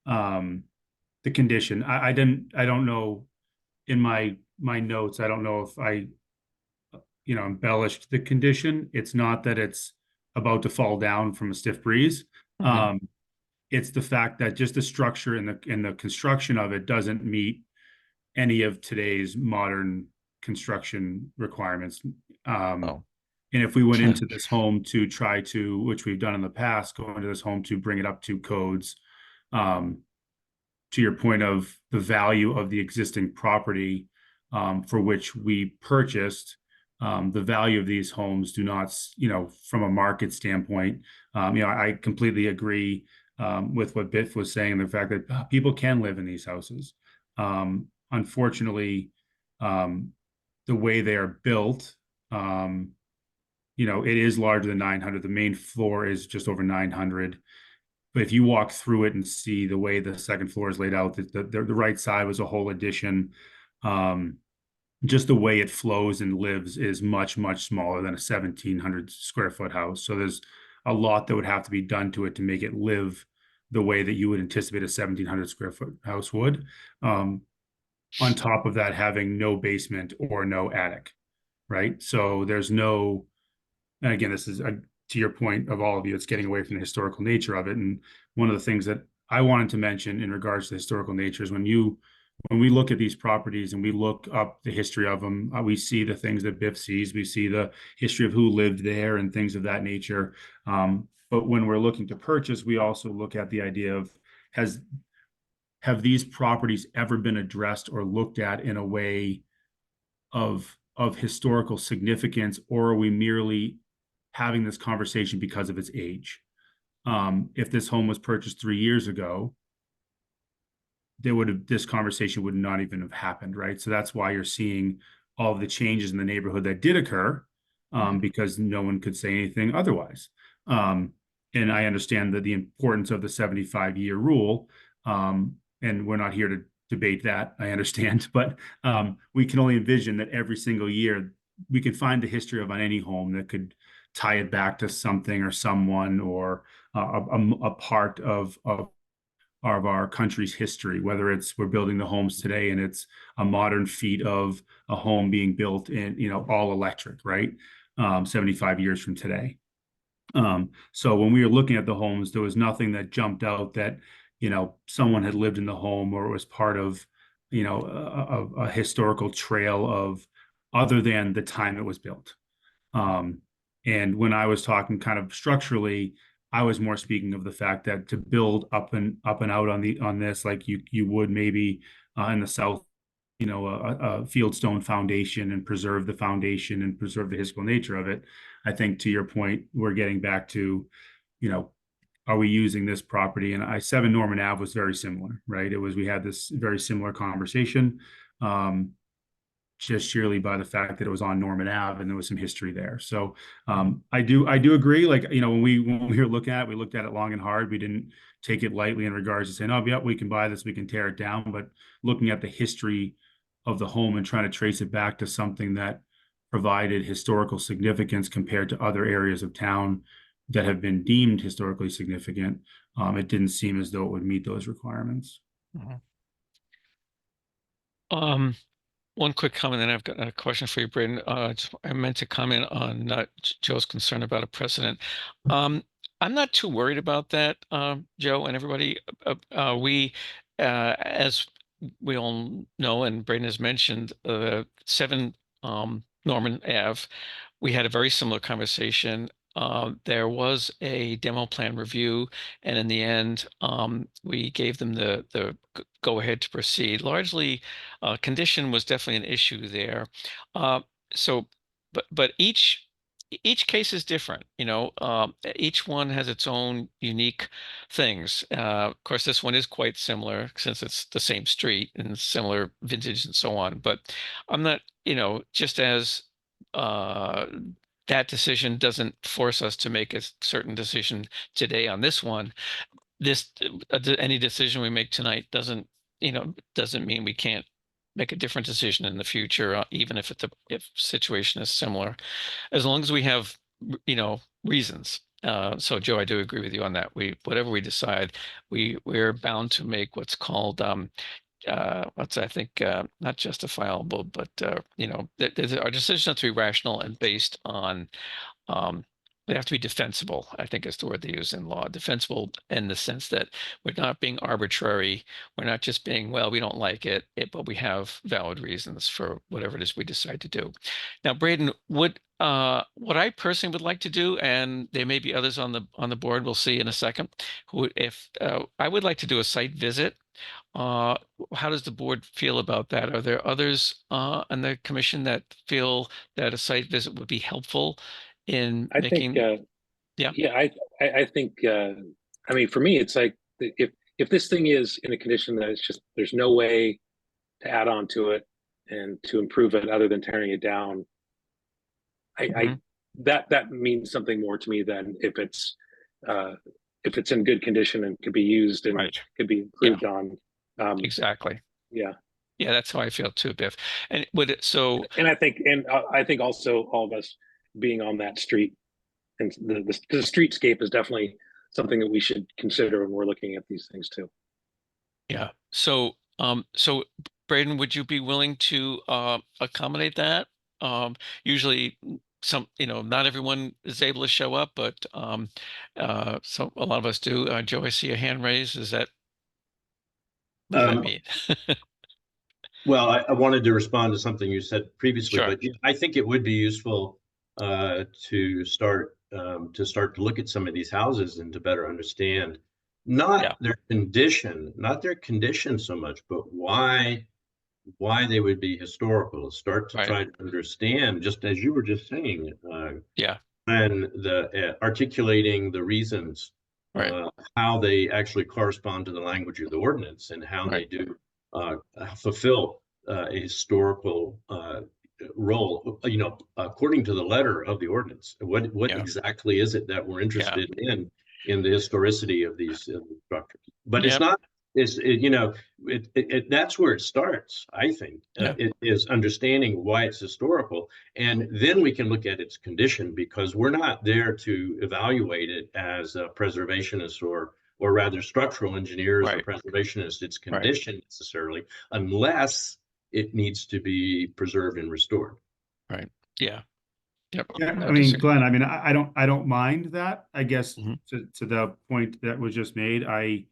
the condition. I don't know in my notes. I don't know if I embellished the condition. It's not that it's about to fall down from a stiff breeze. It's the fact that just the structure and the construction of it doesn't meet any of today's modern construction requirements. And if we went into this home to try to, which we've done in the past, go into this home to bring it up to codes, to your point of the value of the existing property for which we purchased, the value of these homes do not, from a market standpoint, I completely agree with what Biff was saying, the fact that people can live in these houses. Unfortunately, the way they are built, you know, it is larger than 900. The main floor is just over 900. But if you walk through it and see the way the second floor is laid out, the right side was a whole addition. Just the way it flows and lives is much, much smaller than a 1,700 square foot house. So there's a lot that would have to be done to it to make it live the way that you would anticipate a 1,700 square foot house would. On top of that, having no basement or no attic, right? So there's no, and again, this is to your point of all of you, it's getting away from the historical nature of it. And one of the things that I wanted to mention in regards to the historical nature is when we look at these properties and we look up the history of them, we see the things that Biff sees, we see the history of who lived there and things of that nature. But when we're looking to purchase, we also look at the idea of have these properties ever been addressed or looked at in a way of historical significance, or are we merely having this conversation because of its age? If this home was purchased 3 years ago, this conversation would not even have happened, right? So that's why you're seeing all of the changes in the neighborhood that did occur, because no one could say anything otherwise. And I understand that the importance of the 75-year rule, and we're not here to debate that, I understand, but we can only envision that every single year we could find the history of on any home that could tie it back to something or someone, or a part of our country's history, whether it's we're building the homes today and it's a modern feat of a home being built in, you know, all electric, right? 75 years from today. So when we were looking at the homes, there was nothing that jumped out that, you know, someone had lived in the home or it was part of, you know, a historical trail of other than the time it was built. And when I was talking kind of structurally, I was more speaking of the fact that to build up and out on this, like you would maybe in the South, you know, a fieldstone foundation and preserve the foundation and preserve the historical nature of it. I think to your point, we're getting back to, you know, are we using this property? And I-7 Norman Ave was very similar, right? We had this very similar conversation, just sheerly by the fact that it was on Norman Ave and there was some history there. So I do agree. Like, you know, when we were looking at it, we looked at it long and hard. We didn't take it lightly in regards to saying, oh, yeah, we can buy this, we can tear it down. But looking at the history of the home and trying to trace it back to something that provided historical significance compared to other areas of town that have been deemed historically significant, it didn't seem as though it would meet those requirements. One quick comment, and I've got a question for you, Braden. I meant to comment on Joe's concern about a precedent. I'm not too worried about that, Joe and everybody. As we all know, and Braden has mentioned, 7 Norman Ave, we had a very similar conversation. There was a demo plan review, and in the end, we gave them the go ahead to proceed. Largely, condition was definitely an issue there. But each case is different, you know. Each one has its own unique things. Of course, this one is quite similar since it's the same street and similar vintage and so on. But I'm not, you know, just as that decision doesn't force us to make a certain decision today on this one. Any decision we make tonight doesn't mean we can't make a different decision in the future, even if if situation is similar, as long as we have, you know, reasons. So Joe, I do agree with you on that. Whatever we decide, we're bound to make what's called I think not justifiable, but you know, our decisions have to be rational and based on they have to be defensible, I think is the word they use in law. Defensible in the sense that we're not being arbitrary. We're not just being, well, we don't like it, but we have valid reasons for whatever it is we decide to do. Now, Braden, what I personally would like to do, and there may be others on the board, we'll see in a second, I would like to do a site visit. How does the board feel about that? Are there others on the commission that feel that a site visit would be helpful in making? I think I mean, for me, it's like if this thing is in a condition that it's just there's no way to add on to it, and to improve it other than tearing it down, I that means something more to me than if it's in good condition and could be used and Right. could be improved on. Exactly. Yeah. Yeah, that's how I feel too, Biff. And would it, so And I think also all of us being on that street and the streetscape is definitely something that we should consider when we're looking at these things too. yeah. So Braden, would you be willing to accommodate that? Usually not everyone is able to show up, but so a lot of us do. Joe, I see a hand raised. What does that mean? Well, I wanted to respond to something you said previously, Sure. but I think it would be useful to start to look at some of these houses and to better understand not their condition so much, but why they would be historical. Start to Right. try to understand, just as you were just saying, Yeah. and the articulating the reasons, Right. how they actually correspond to the language of the ordinance and how Right. they do fulfill a historical role, according to the letter of the ordinance. What Yeah. exactly is it that we're interested in the historicity of these structures? But it's Yep. not. That's where it starts. I think it is understanding why it's historical, and then we can look at its condition, because we're not there to evaluate it as preservationists or rather structural engineers or Right. preservationists, its Right. condition necessarily, unless it needs to be preserved and restored. Right. Yeah. Yep. Yeah, No I mean, disagree. Glenn, I mean, I don't mind that. I guess Mhm. to the point that was just made, I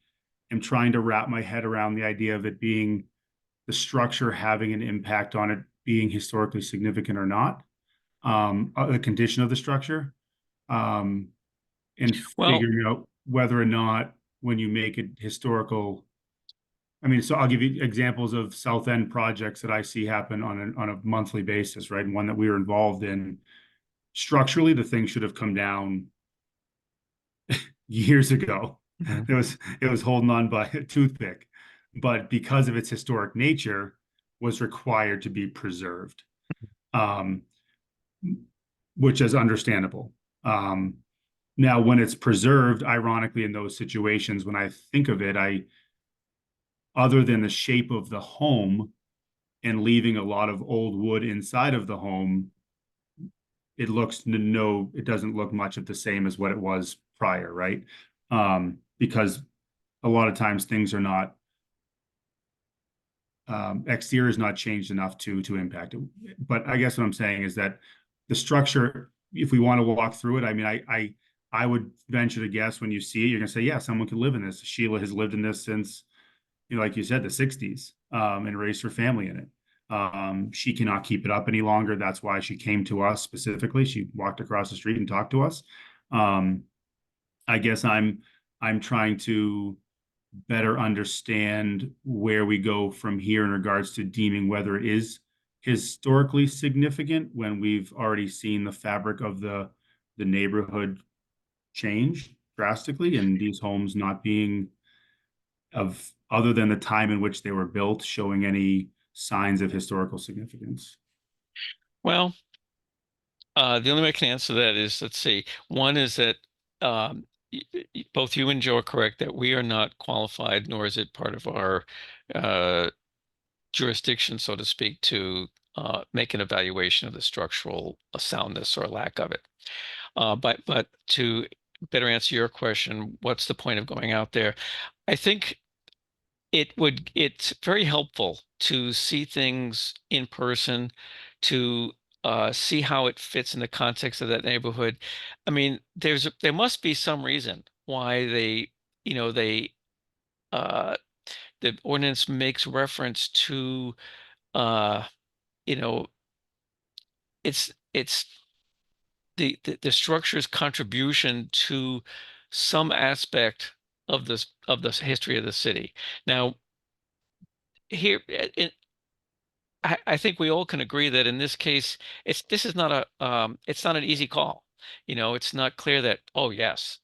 am trying to wrap my head around the idea of it being the structure having an impact on it being historically significant or not, the condition of the structure, and Well, figuring out whether or not when you make it historical. I mean, so I'll give you examples of South End projects that I see happen on a monthly basis, right? And one that we were involved in. Structurally, the thing should have come down years ago. Mhm. It was holding on by a toothpick, but because of its historic nature, was required to be preserved, um, which is understandable. Now, when it's preserved, ironically, in those situations, when I think of it, other than the shape of the home and leaving a lot of old wood inside of the home, it doesn't look much of the same as what it was prior, right? Because a lot of times things are not, exterior is not changed enough to impact it. But I guess what I'm saying is that the structure, if we want to walk through it, I mean, I would venture to guess when you see it, you're gonna say, yeah, someone could live in this. Sheila has lived in this since, like you said, the 60s, and raised her family in it. She cannot keep it up any longer. That's why she came to us specifically. She walked across the street and talked to us. I guess I'm trying to better understand where we go from here in regards to deeming whether it is historically significant when we've already seen the fabric of the neighborhood change drastically, and these homes not being of, other than the time in which they were built, showing any signs of historical significance. well, the only way I can answer that is, let's see. One is that both you and Joe are correct that we are not qualified, nor is it part of our jurisdiction, so to speak, to make an evaluation of the structural soundness or lack of it. But to better answer your question, what's the point of going out there? I think it's very helpful to see things in person, to see how it fits in the context of that neighborhood. I mean, there must be some reason why uh, the ordinance makes reference to uh, you know, it's the structure's contribution to some aspect of the history of the city. Now, here, I think we all can agree that in this case, this is not it's not an easy call. It's not clear that, oh yes,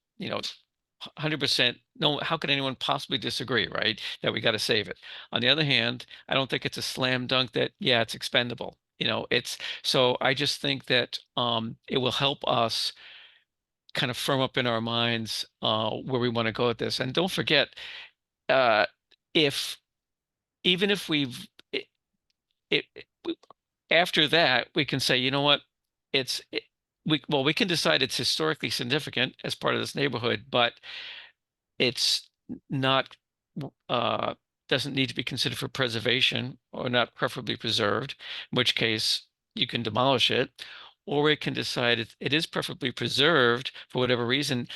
100%, no, how could anyone possibly disagree, right? That we got to save it. On the other hand, I don't think it's a slam dunk that, yeah, it's expendable. So I just think that it will help us kind of firm up in our minds where we want to go with this. And don't forget, uh, if even if it, after that, we can say, you know what, we can decide it's historically significant as part of this neighborhood, but it's not doesn't need to be considered for preservation or not preferably preserved, in which case you can demolish it, or it can decide it is preferably preserved for whatever reason.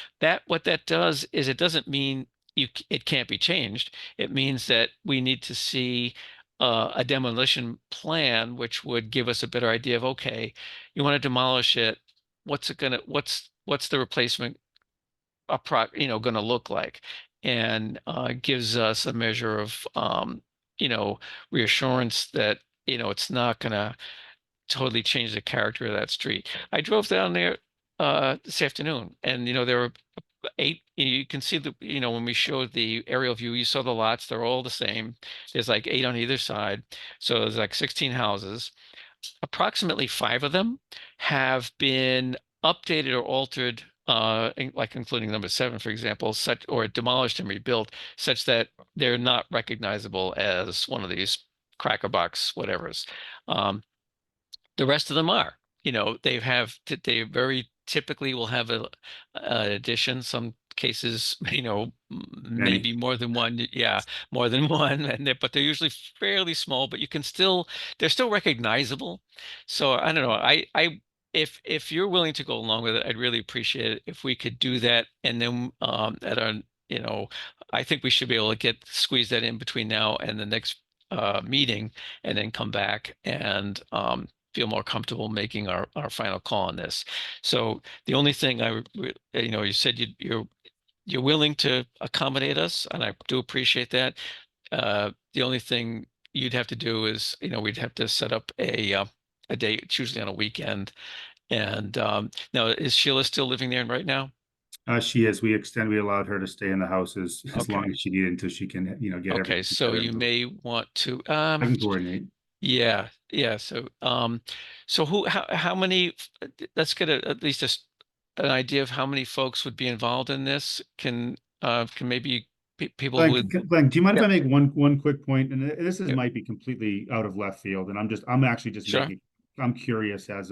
What that does is it doesn't mean it can't be changed. It means that we need to see a demolition plan, which would give us a better idea of, okay, you want to demolish it. What's the replacement going to look like, and gives us a measure of reassurance that it's not going to totally change the character of that street. I drove down there this afternoon, and there were 8. You can see when we showed the aerial view, you saw the lots. They're all the same. There's like 8 on either side, so there's like 16 houses. Approximately 5 of them have been updated or altered, like including number 7, for example, or demolished and rebuilt, such that they're not recognizable as one of these cracker box whatevers. The rest of them are. They very typically will have an addition. Some cases, maybe more than one. Yeah, more than one, but they're usually fairly small. But they're still recognizable. So I don't know. If you're willing to go along with it, I'd really appreciate it if we could do that. And then at our, I think we should be able to squeeze that in between now and the next meeting, and then come back and feel more comfortable making our final call on this. So the only thing you said you're willing to accommodate us, and I do appreciate that. The only thing you'd have to do is, we'd have to set up a date. It's usually on a weekend. And now, is Sheila still living there right now? She is. We allowed her to stay in the house as long as she needed until she can, get Okay, everything so together. you may want to I can coordinate. Yeah. So how many, let's get at least an idea of how many folks would be involved in this. Can maybe people who would. Glenn, do you mind if Yeah. I make one quick point? And this Yeah. might be completely out of left field, and I'm actually just Sure. I'm curious as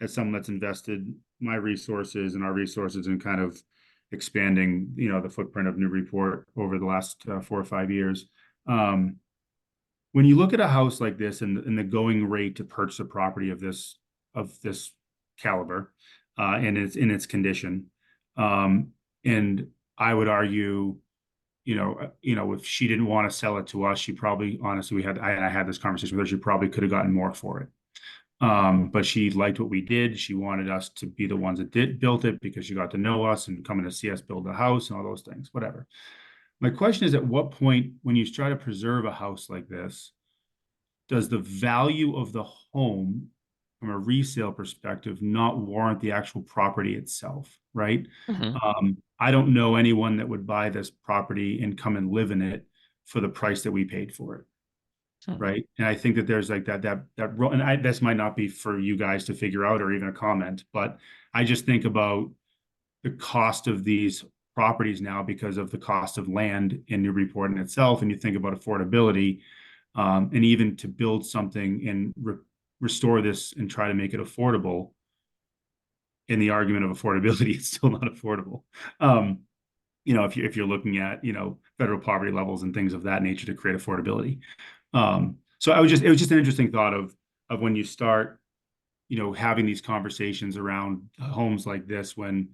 someone that's invested my resources and our resources in kind of expanding, the footprint of Newburyport over the last 4 or 5 years. When you look at a house like this and the going rate to purchase a property of this caliber, and in its condition, and I would argue, if she didn't want to sell it to us, she probably, honestly, I had this conversation with her, she probably could have gotten more for it. But she liked what we did. She wanted us to be the ones that built it because she got to know us and coming to see us build a house and all those things, whatever. My question is, at what point, when you try to preserve a house like this, does the value of the home from a resale perspective not warrant the actual property itself, right? Mm-hmm. I don't know anyone that would buy this property and come and live in it for the price that we paid for it. Right. And I think that there's like this might not be for you guys to figure out or even a comment, but I just think about the cost of these properties now because of the cost of land in Newburyport in itself. And you think about affordability, and even to build something and restore this and try to make it affordable. In the argument of affordability, it's still not affordable. If you're looking at, federal poverty levels and things of that nature to create affordability. So it was just an interesting thought of when you start, having these conversations around homes like this, when,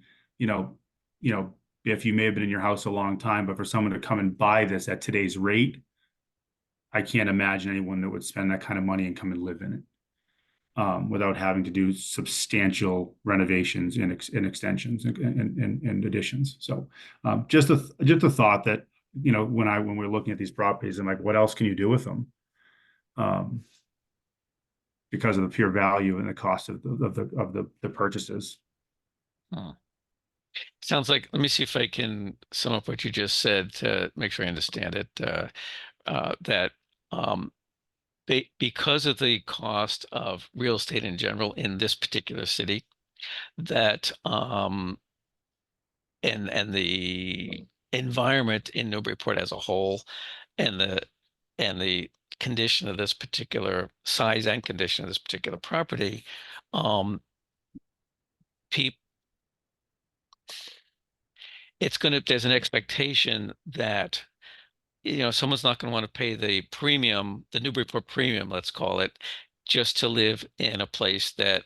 if you may have been in your house a long time, but for someone to come and buy this at today's rate, I can't imagine anyone that would spend that kind of money and come and live in it, without having to do substantial renovations and extensions and additions. So, just a thought that, when we're looking at these properties, I'm like, what else can you do with them? Because of the pure value and the cost of the purchases. Sounds like, let me see if I can sum up what you just said to make sure I understand it. That because of the cost of real estate in general in this particular city, that and the environment in Newburyport as a whole, and the condition of this particular size and condition of this particular property, people, there's an expectation that, someone's not going to want to pay the premium, the Newburyport premium, let's call it, just to live in a place that,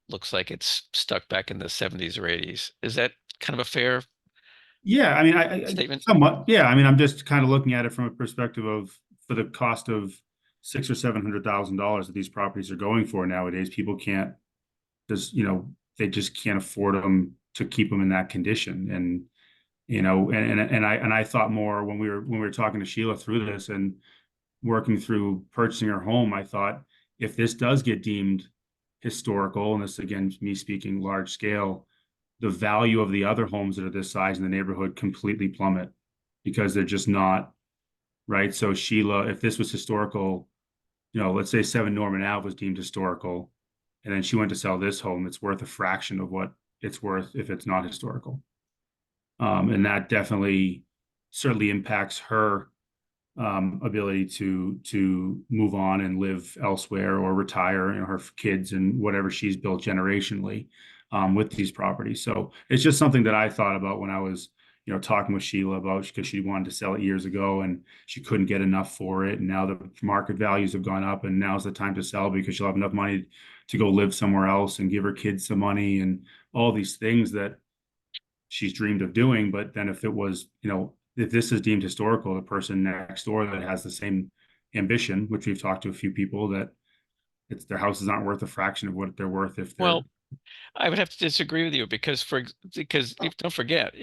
looks like it's stuck back in the 70s or 80s. Is that kind of a fair Yeah, I mean, I statement? somewhat. Yeah, I mean, I'm just kind of looking at it from a perspective of for the cost of $600,000 or $700,000 that these properties are going for nowadays. People can't just, they just can't afford them to keep them in that condition. And I thought more when we were talking to Sheila through this and working through purchasing her home. I thought if this does get deemed historical, and this again me speaking large scale, the value of the other homes that are this size in the neighborhood completely plummet because they're just not right. So Sheila, if this was historical, let's say 7 Norman Ave was deemed historical, and then she went to sell this home, it's worth a fraction of what it's worth if it's not historical. And that definitely certainly impacts her ability to move on and live elsewhere or retire, her kids and whatever she's built generationally with these properties. So it's just something that I thought about when I was, talking with Sheila about, because she wanted to sell it years ago and she couldn't get enough for it. And now the market values have gone up and now's the time to sell because she'll have enough money to go live somewhere else and give her kids some money and all these things that she's dreamed of doing. But then if it was, if this is deemed historical, the person next door that has the same ambition, which we've talked to a few people, that their houses aren't worth a fraction of what they're worth if they're. Well, I would have to disagree with you because don't forget,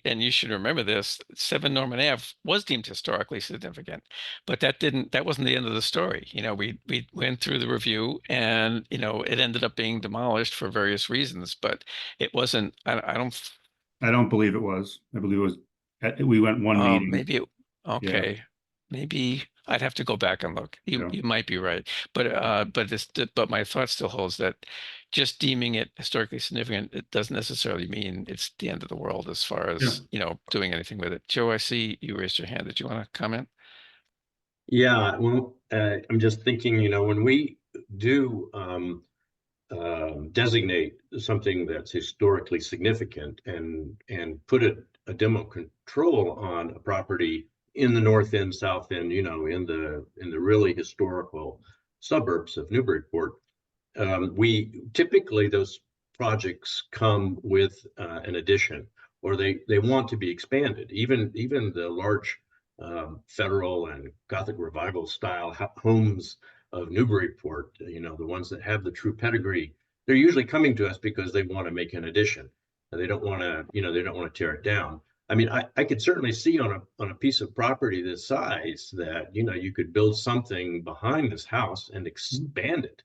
and you should remember this, 7 Norman Ave was deemed historically significant, but that wasn't the end of the story. We went through the review and, it ended up being demolished for various reasons, but it wasn't, I don't believe it was. I believe it was, we went one meeting. Maybe okay. Maybe I'd have to go back and look. You might be right, but my thought still holds that just deeming it historically significant, it doesn't necessarily mean it's the end of the world as far as doing anything with it. Joe, I see you raised your hand. Did you want to comment? Yeah, well, I'm just thinking, when we do designate something that's historically significant and put a demo control on a property in the north end, south end, in the really historical suburbs of Newburyport, we typically, those projects come with an addition, or they want to be expanded. Even the large Federal and Gothic Revival style homes of Newburyport, the ones that have the true pedigree, they're usually coming to us because they want to make an addition. They don't want to, they don't want to tear it down. I mean, I could certainly see on a piece of property this size that, you could build something behind this house and expand it.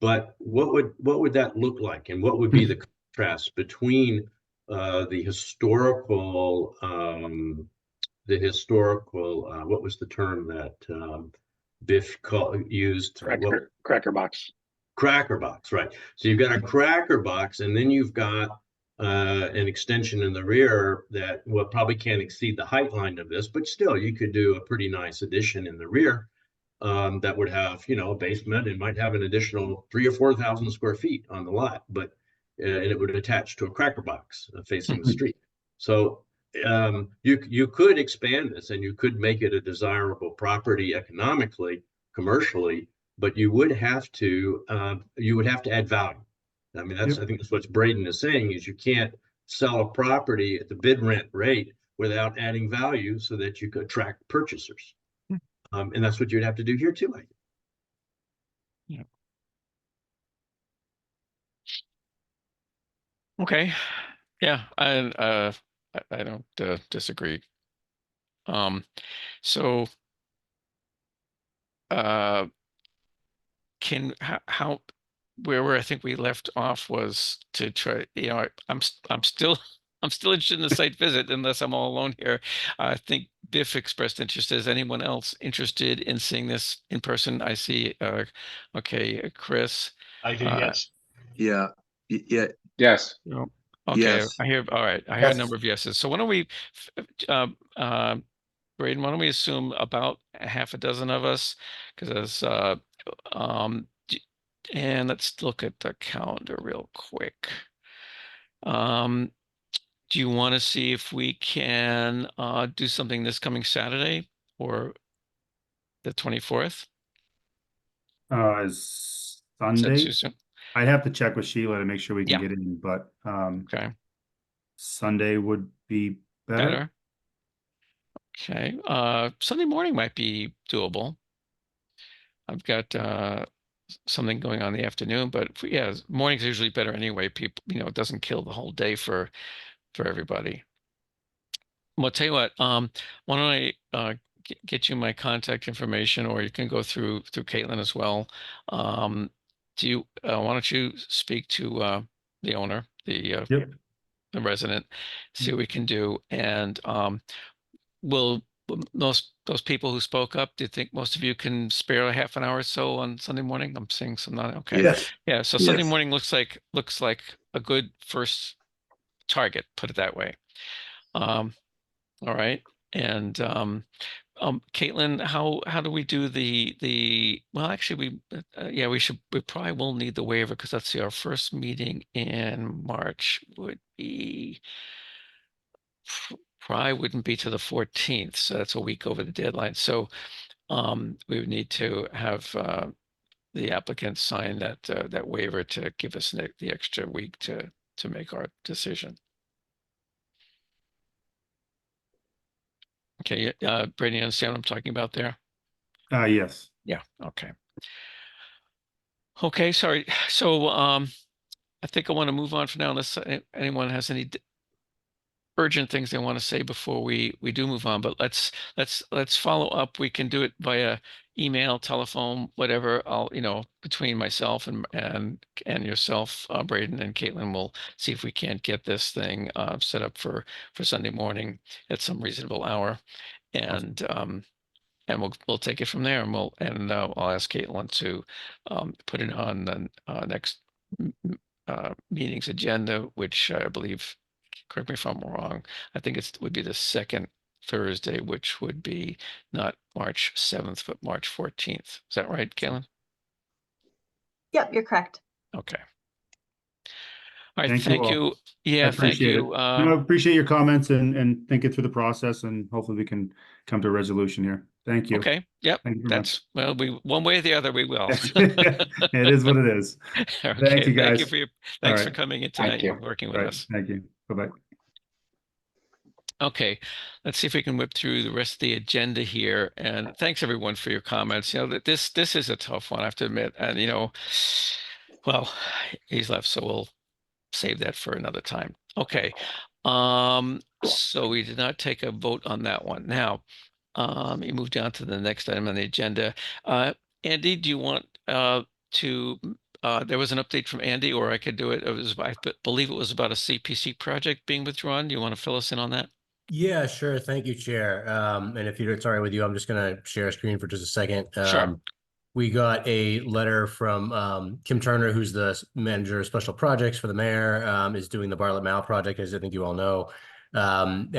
But what would that look like? And what would be the contrast between the historical, what was the term that Biff used? Cracker box. Cracker box, right. So you've got a cracker box, and then you've got an extension in the rear that probably can't exceed the height line of this, but still you could do a pretty nice addition in the rear that would have, a basement. It might have an additional 3,000 or 4,000 square feet on the lot, but and it would attach to a cracker box facing the street. So you could expand this and you could make it a desirable property economically, commercially, but you would have to add value. I mean, I think that's what Braden is saying, is you can't sell a property at the bid rent rate without adding value so that you could attract purchasers. And that's what you'd have to do here too, I think. Yeah. Okay. Yeah, I don't disagree. So where I think we left off was to try, I'm still I'm still interested in the site visit unless I'm all alone here. I think Biff expressed interest. Is anyone else interested in seeing this in person? I see, okay, Chris. I do, Uh, yes. Yeah, yeah, Yes. No. Okay, yes. I hear, all right, I hear a Yes. number of yeses. So why don't we, uh, uh, Braden, why don't we assume about a half a dozen of us? Because and let's look at the calendar real quick. Do you want to see if we can do something this coming Saturday or the 24th? Is Is that Sunday? too soon? I'd have to check with Sheila to make sure we can Yeah. get in, but Okay, Sunday would be better. better. Okay, Sunday morning might be doable. I've got something going on in the afternoon, but yeah, morning's usually better anyway. People, it doesn't kill the whole day for everybody. Well, I'll tell you what, why don't I get you my contact information, or you can go through Caitlin as well. Do you why don't you speak to the owner, Yep. the resident, see what we can do, and will those people who spoke up, do you think most of you can spare a half an hour or so on Sunday morning? I'm seeing some not okay. Yes. Yeah, so Sunday Yes. morning looks like a good first target, put it that way. All right. And Caitlin, how do we do well, actually yeah, we probably will need the waiver, because let's see, our first meeting in March would be probably wouldn't be to the 14th, so that's a week over the deadline. So we would need to have the applicant sign that waiver to give us the extra week to make our decision. Okay, Brady, you understand what I'm talking about there? Yes. Yeah, okay. Okay, sorry. So I think I want to move on for now, unless anyone has any urgent things they want to say before we do move on. But let's follow up. We can do it via email, telephone, whatever. I'll, between myself and yourself, Braden and Caitlin, we'll see if we can't get this thing set up for Sunday morning at some reasonable hour. And we'll take it from there, and I'll ask Caitlin to put it on the next meeting's agenda, which I believe, correct me if I'm wrong, I think would be the second Thursday, which would be not March 7th, but March 14th. Is that right, Caitlin? Yep, you're correct. Okay. All right, Thank you all. you. Yeah, I thank appreciate you. it. No, I appreciate your comments and thinking through the process, and hopefully we can come to a resolution here. Thank you. Okay, yep, Thank you very that's, well, one way or the other, we will. It is what it is. Okay, Thank you, guys. thanks All for right. coming in Thank tonight you. and working with All right. us. Thank you. Bye-bye. Okay, let's see if we can whip through the rest of the agenda here. And thanks everyone for your comments. This is a tough one, I have to admit. And well, he's left, so we'll save that for another time. Okay. So we did not take a vote on that one. Now, we move down to the next item on the agenda. Andy, do you want to there was an update from Andy, or I could do it. I believe it was about a CPC project being withdrawn. Do you want to fill us in on that? Yeah, sure. Thank you, Chair. And if it's all right with you, I'm just going to share a screen for just a second. Sure. We got a letter from Kim Turner, who's the manager of special projects for the mayor, is doing the Bartlett Mall project, as I think you all know. And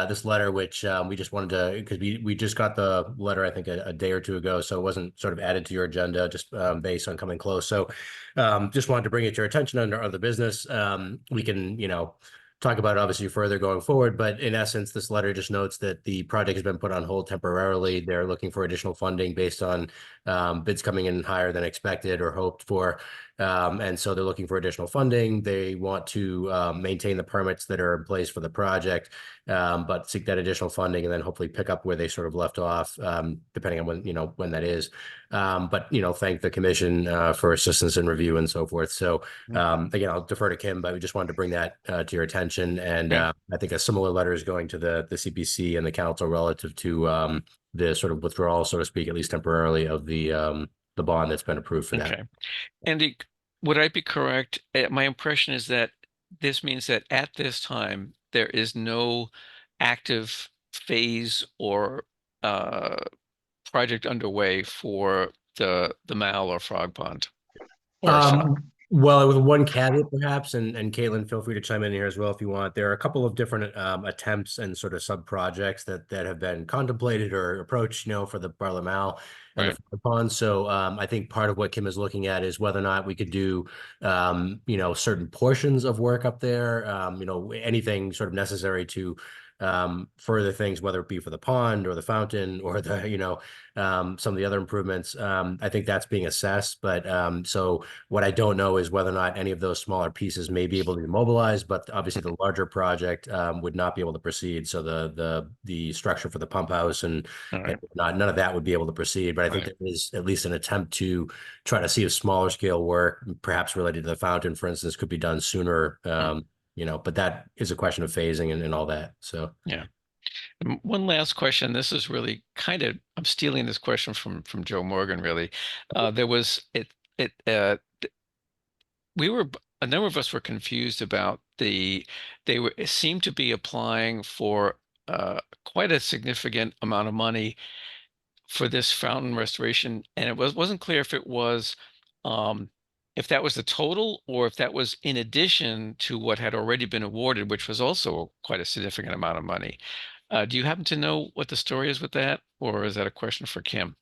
this letter, which we just wanted to, because we just got the letter, I think, a day or two ago, so it wasn't sort of added to your agenda, just based on coming close. So just wanted to bring it to your attention under other business. We can, talk about it obviously further going forward, but in essence, this letter just notes that the project has been put on hold temporarily. They're looking for additional funding based on bids coming in higher than expected or hoped for. And so they're looking for additional funding. They want to maintain the permits that are in place for the project, but seek that additional funding and then hopefully pick up where they sort of left off, depending on when that is. But thank the commission for assistance and review and so forth. So again, I'll defer to Kim, but we just wanted to bring that to your attention. And I think a similar letter is going to the CPC and the council relative to the sort of withdrawal, so to speak, at least temporarily, of the bond that's been approved for that. Okay. Andy, would I be correct? My impression is that this means that at this time, there is no active phase or project underway for the Mal or Frog Pond. Well, with one caveat perhaps, and Caitlin, feel free to chime in here as well if you want. There are a couple of different attempts and sort of sub projects that have been contemplated or approached, for the Barlow Mal and Right. the Frog Pond. So I think part of what Kim is looking at is whether or not we could do certain portions of work up there, anything sort of necessary to further things, whether it be for the pond or the fountain or the some of the other improvements. I think that's being assessed, but so what I don't know is whether or not any of those smaller pieces may be able to be mobilized, but obviously the larger project would not be able to proceed. So the structure for the pump house and none of that would be able to proceed. But I think there is at least an attempt to try to see if smaller scale work, perhaps related to the fountain, for instance, could be done sooner. But that is a question of phasing and all that. So yeah. And one last question. This is really I'm stealing this question from Joe Morgan, really. There was a number of us were confused about it seemed to be applying for quite a significant amount of money for this fountain restoration, and it wasn't clear if it was if that was the total or if that was in addition to what had already been awarded, which was also quite a significant amount of money. Do you happen to know what the story is with that, or is that a question for Kim?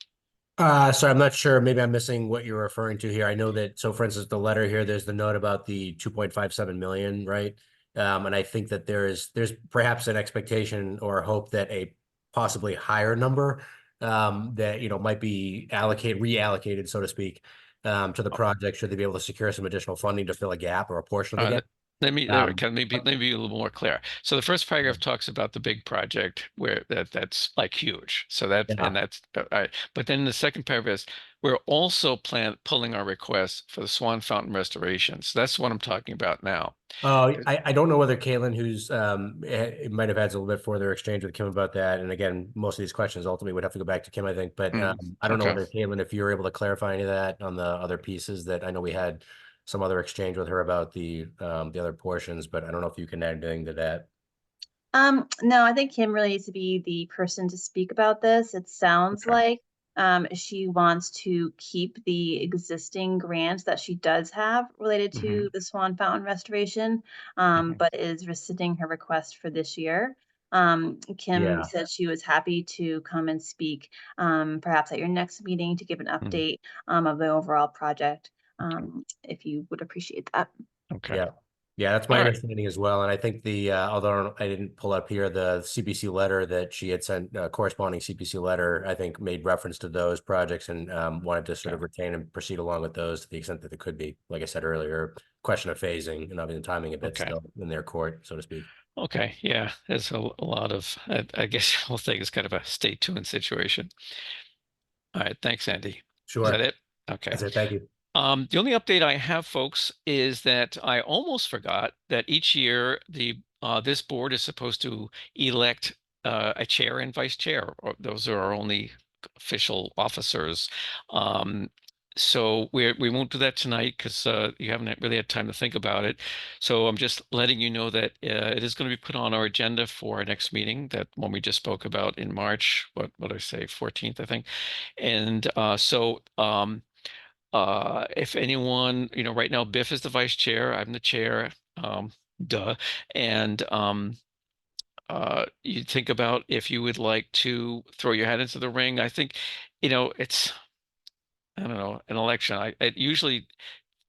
So I'm not sure. Maybe I'm missing what you're referring to here. I know that, so for instance, the letter here, there's the note about the 2.57 million, right? And I think that there's perhaps an expectation or hope that a possibly higher number that might be reallocated, so to speak, to the project, should they be able to secure some additional funding to fill a gap or a portion of the gap. Let me be a little more clear. So the first paragraph talks about the big project where that's like huge. So that's all right. But then the second paragraph is we're also pulling our request for the Swan Fountain restoration. So that's what I'm talking about now. I don't know whether Caitlin, who's it might have had a little bit further exchange with Kim about that. And again, most of these questions ultimately would have to go back to Kim, I think. But I don't know whether Caitlin, if you're able to clarify any of that on the other pieces, that I know we had some other exchange with her about the other portions, but I don't know if you can add anything to that. No, I think Kim really needs to be the person to speak about this. It sounds like she wants to keep the existing grants that she does have related to the Swan Fountain restoration, but is rescinding her request for this year. Kim said she was happy to come and speak perhaps at your next meeting to give an update of the overall project, if you would appreciate that. Okay. Yeah, that's my understanding as well. And I think although I didn't pull up here, the CPC letter that she had sent, corresponding CPC letter, I think made reference to those projects and wanted to sort of retain and proceed along with those to the extent that it could be, like I said earlier, question of phasing and obviously timing a bit still in their court, so to speak. Okay, yeah, there's a lot of, I guess the whole thing is kind of a stay tuned situation. All right, thanks, Andy. Sure. Is that it? Okay. That's it, thank you. The only update I have, folks, is that I almost forgot that each year this board is supposed to elect a chair and vice chair. Those are our only official officers. So we won't do that tonight because you haven't really had time to think about it. So I'm just letting you know that it is going to be put on our agenda for our next meeting, that one we just spoke about in March. What did I say? 14th, I think. And if anyone, right now Biff is the vice chair, I'm the chair, duh. And you think about if you would like to throw your hat into the ring. I think, it's, I don't know, an election.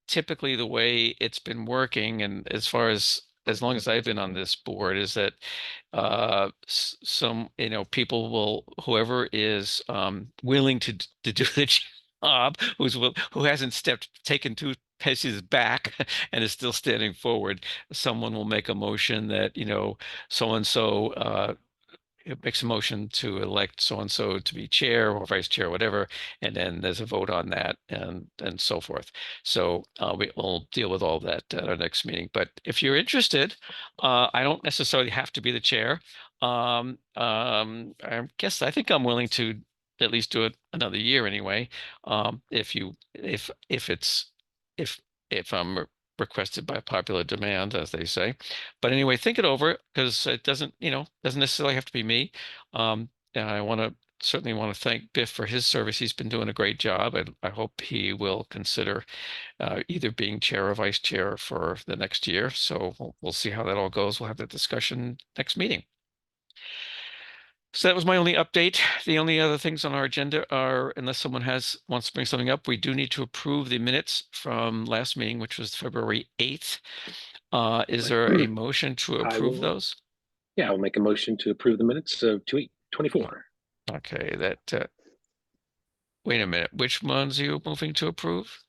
Typically the way it's been working, and as long as I've been on this board, is that some people whoever is willing to do the job, who hasn't taken two paces back and is still standing forward, someone will make a motion that so and so it makes a motion to elect so and so to be chair or vice chair, whatever, and then there's a vote on that, and so forth. So we'll deal with all that at our next meeting. But if you're interested, I don't necessarily have to be the chair. I think I'm willing to at least do it another year anyway. If I'm requested by popular demand, as they say. But anyway, think it over, because it doesn't necessarily have to be me. And I certainly want to thank Biff for his service. He's been doing a great job, and I hope he will consider either being chair or vice chair for the next year. So we'll see how that all goes. We'll have that discussion next meeting. So that was my only update. The only other things on our agenda are, unless someone wants to bring something up, we do need to approve the minutes from last meeting, which was February 8th. Is there a motion to approve those? Yeah, I'll make a motion to approve the minutes of 2/8/24. Okay, wait a minute. Which ones are you moving to approve?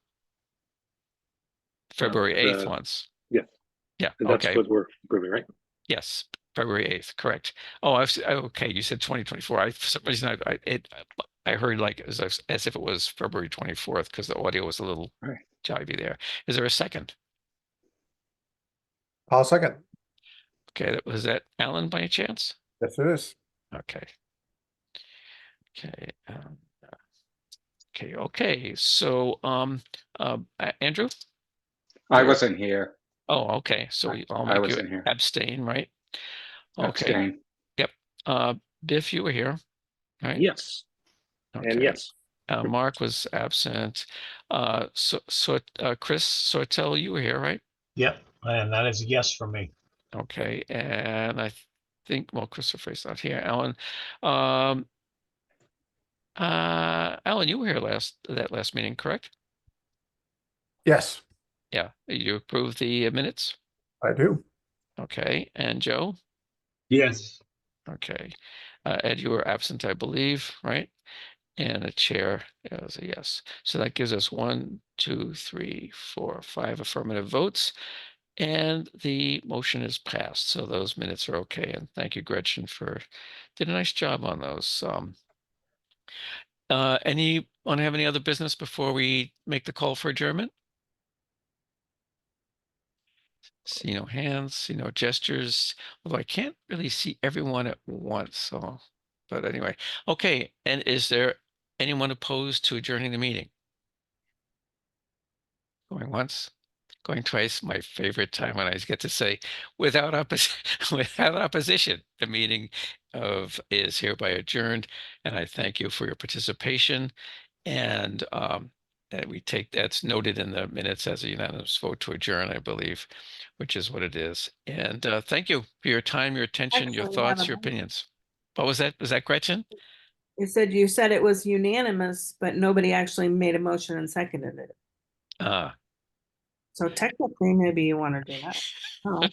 February 8th ones. Yeah. Yeah, And that's okay. what we're approving, right? Yes, February 8th, correct. Oh, okay, you said 2024. For some reason, I heard like as if it was February 24th, because the audio was a little jivey there. Is there a second? I'll second. Okay, was that Alan by any chance? Yes, it is. Okay. Okay. So, Andrew? I wasn't here. Oh, okay. So I'll I make wasn't you here. abstain, right? Okay. Abstain. Yep. Biff, you were here, right? Yes. Okay. And yes. Mark was absent. Chris Sortel, you were here, right? Yep, and that is a yes for me. Okay. And I think, well, Christopher's not here. Alan, Alan, you were here that last meeting, correct? Yes, Yeah. You approved the minutes? I do. Okay. And Joe? Yes. Okay. Ed, you were absent, I believe, right? And a chair is a yes. So that gives us 1, 2, 3, 4, 5 affirmative votes. And the motion is passed. So those minutes are okay. And thank you, Gretchen, did a nice job on those. Anyone have any other business before we make the call for adjournment? See no hands, see no gestures, although I can't really see everyone at once. So, but anyway, okay. And is there anyone opposed to adjourning the meeting? Going once, going twice. My favorite time when I get to say, without opposition, the meeting is hereby adjourned. And I thank you for your participation. And that's noted in the minutes as a unanimous vote to adjourn, I believe, which is what it is. And thank you for your time, your attention, your Actually, thoughts, yeah. your opinions. What was that? Was that Gretchen? You said it was unanimous, but nobody actually made a motion and seconded it. So technically, maybe you want to do that. Oh.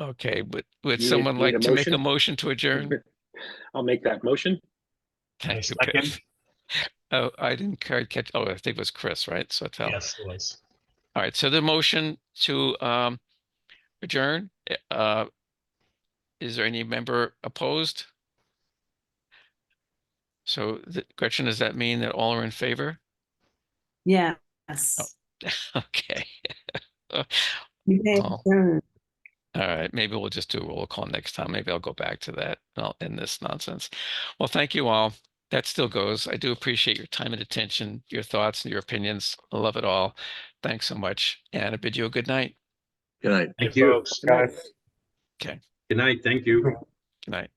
Okay, but would You someone need like to make a motion to adjourn? I'll make that motion. Thank you, Second. Biff. Oh, I didn't catch. Oh, I think it was Chris, right? So Yes, it was. all right. So the motion to adjourn. Is there any member opposed? So Gretchen, does that mean that all are in favor? Yes. Okay. You may Oh. adjourn. All right, maybe we'll just do a roll call next time. Maybe I'll go back to that. I'll end this nonsense. Well, thank you all. That still goes. I do appreciate your time and attention, your thoughts and your opinions. I love it all. Thanks so much. And I bid you a good night. Good night. Thank you. Folks. Guys. Okay. Good night. Thank you. Good night.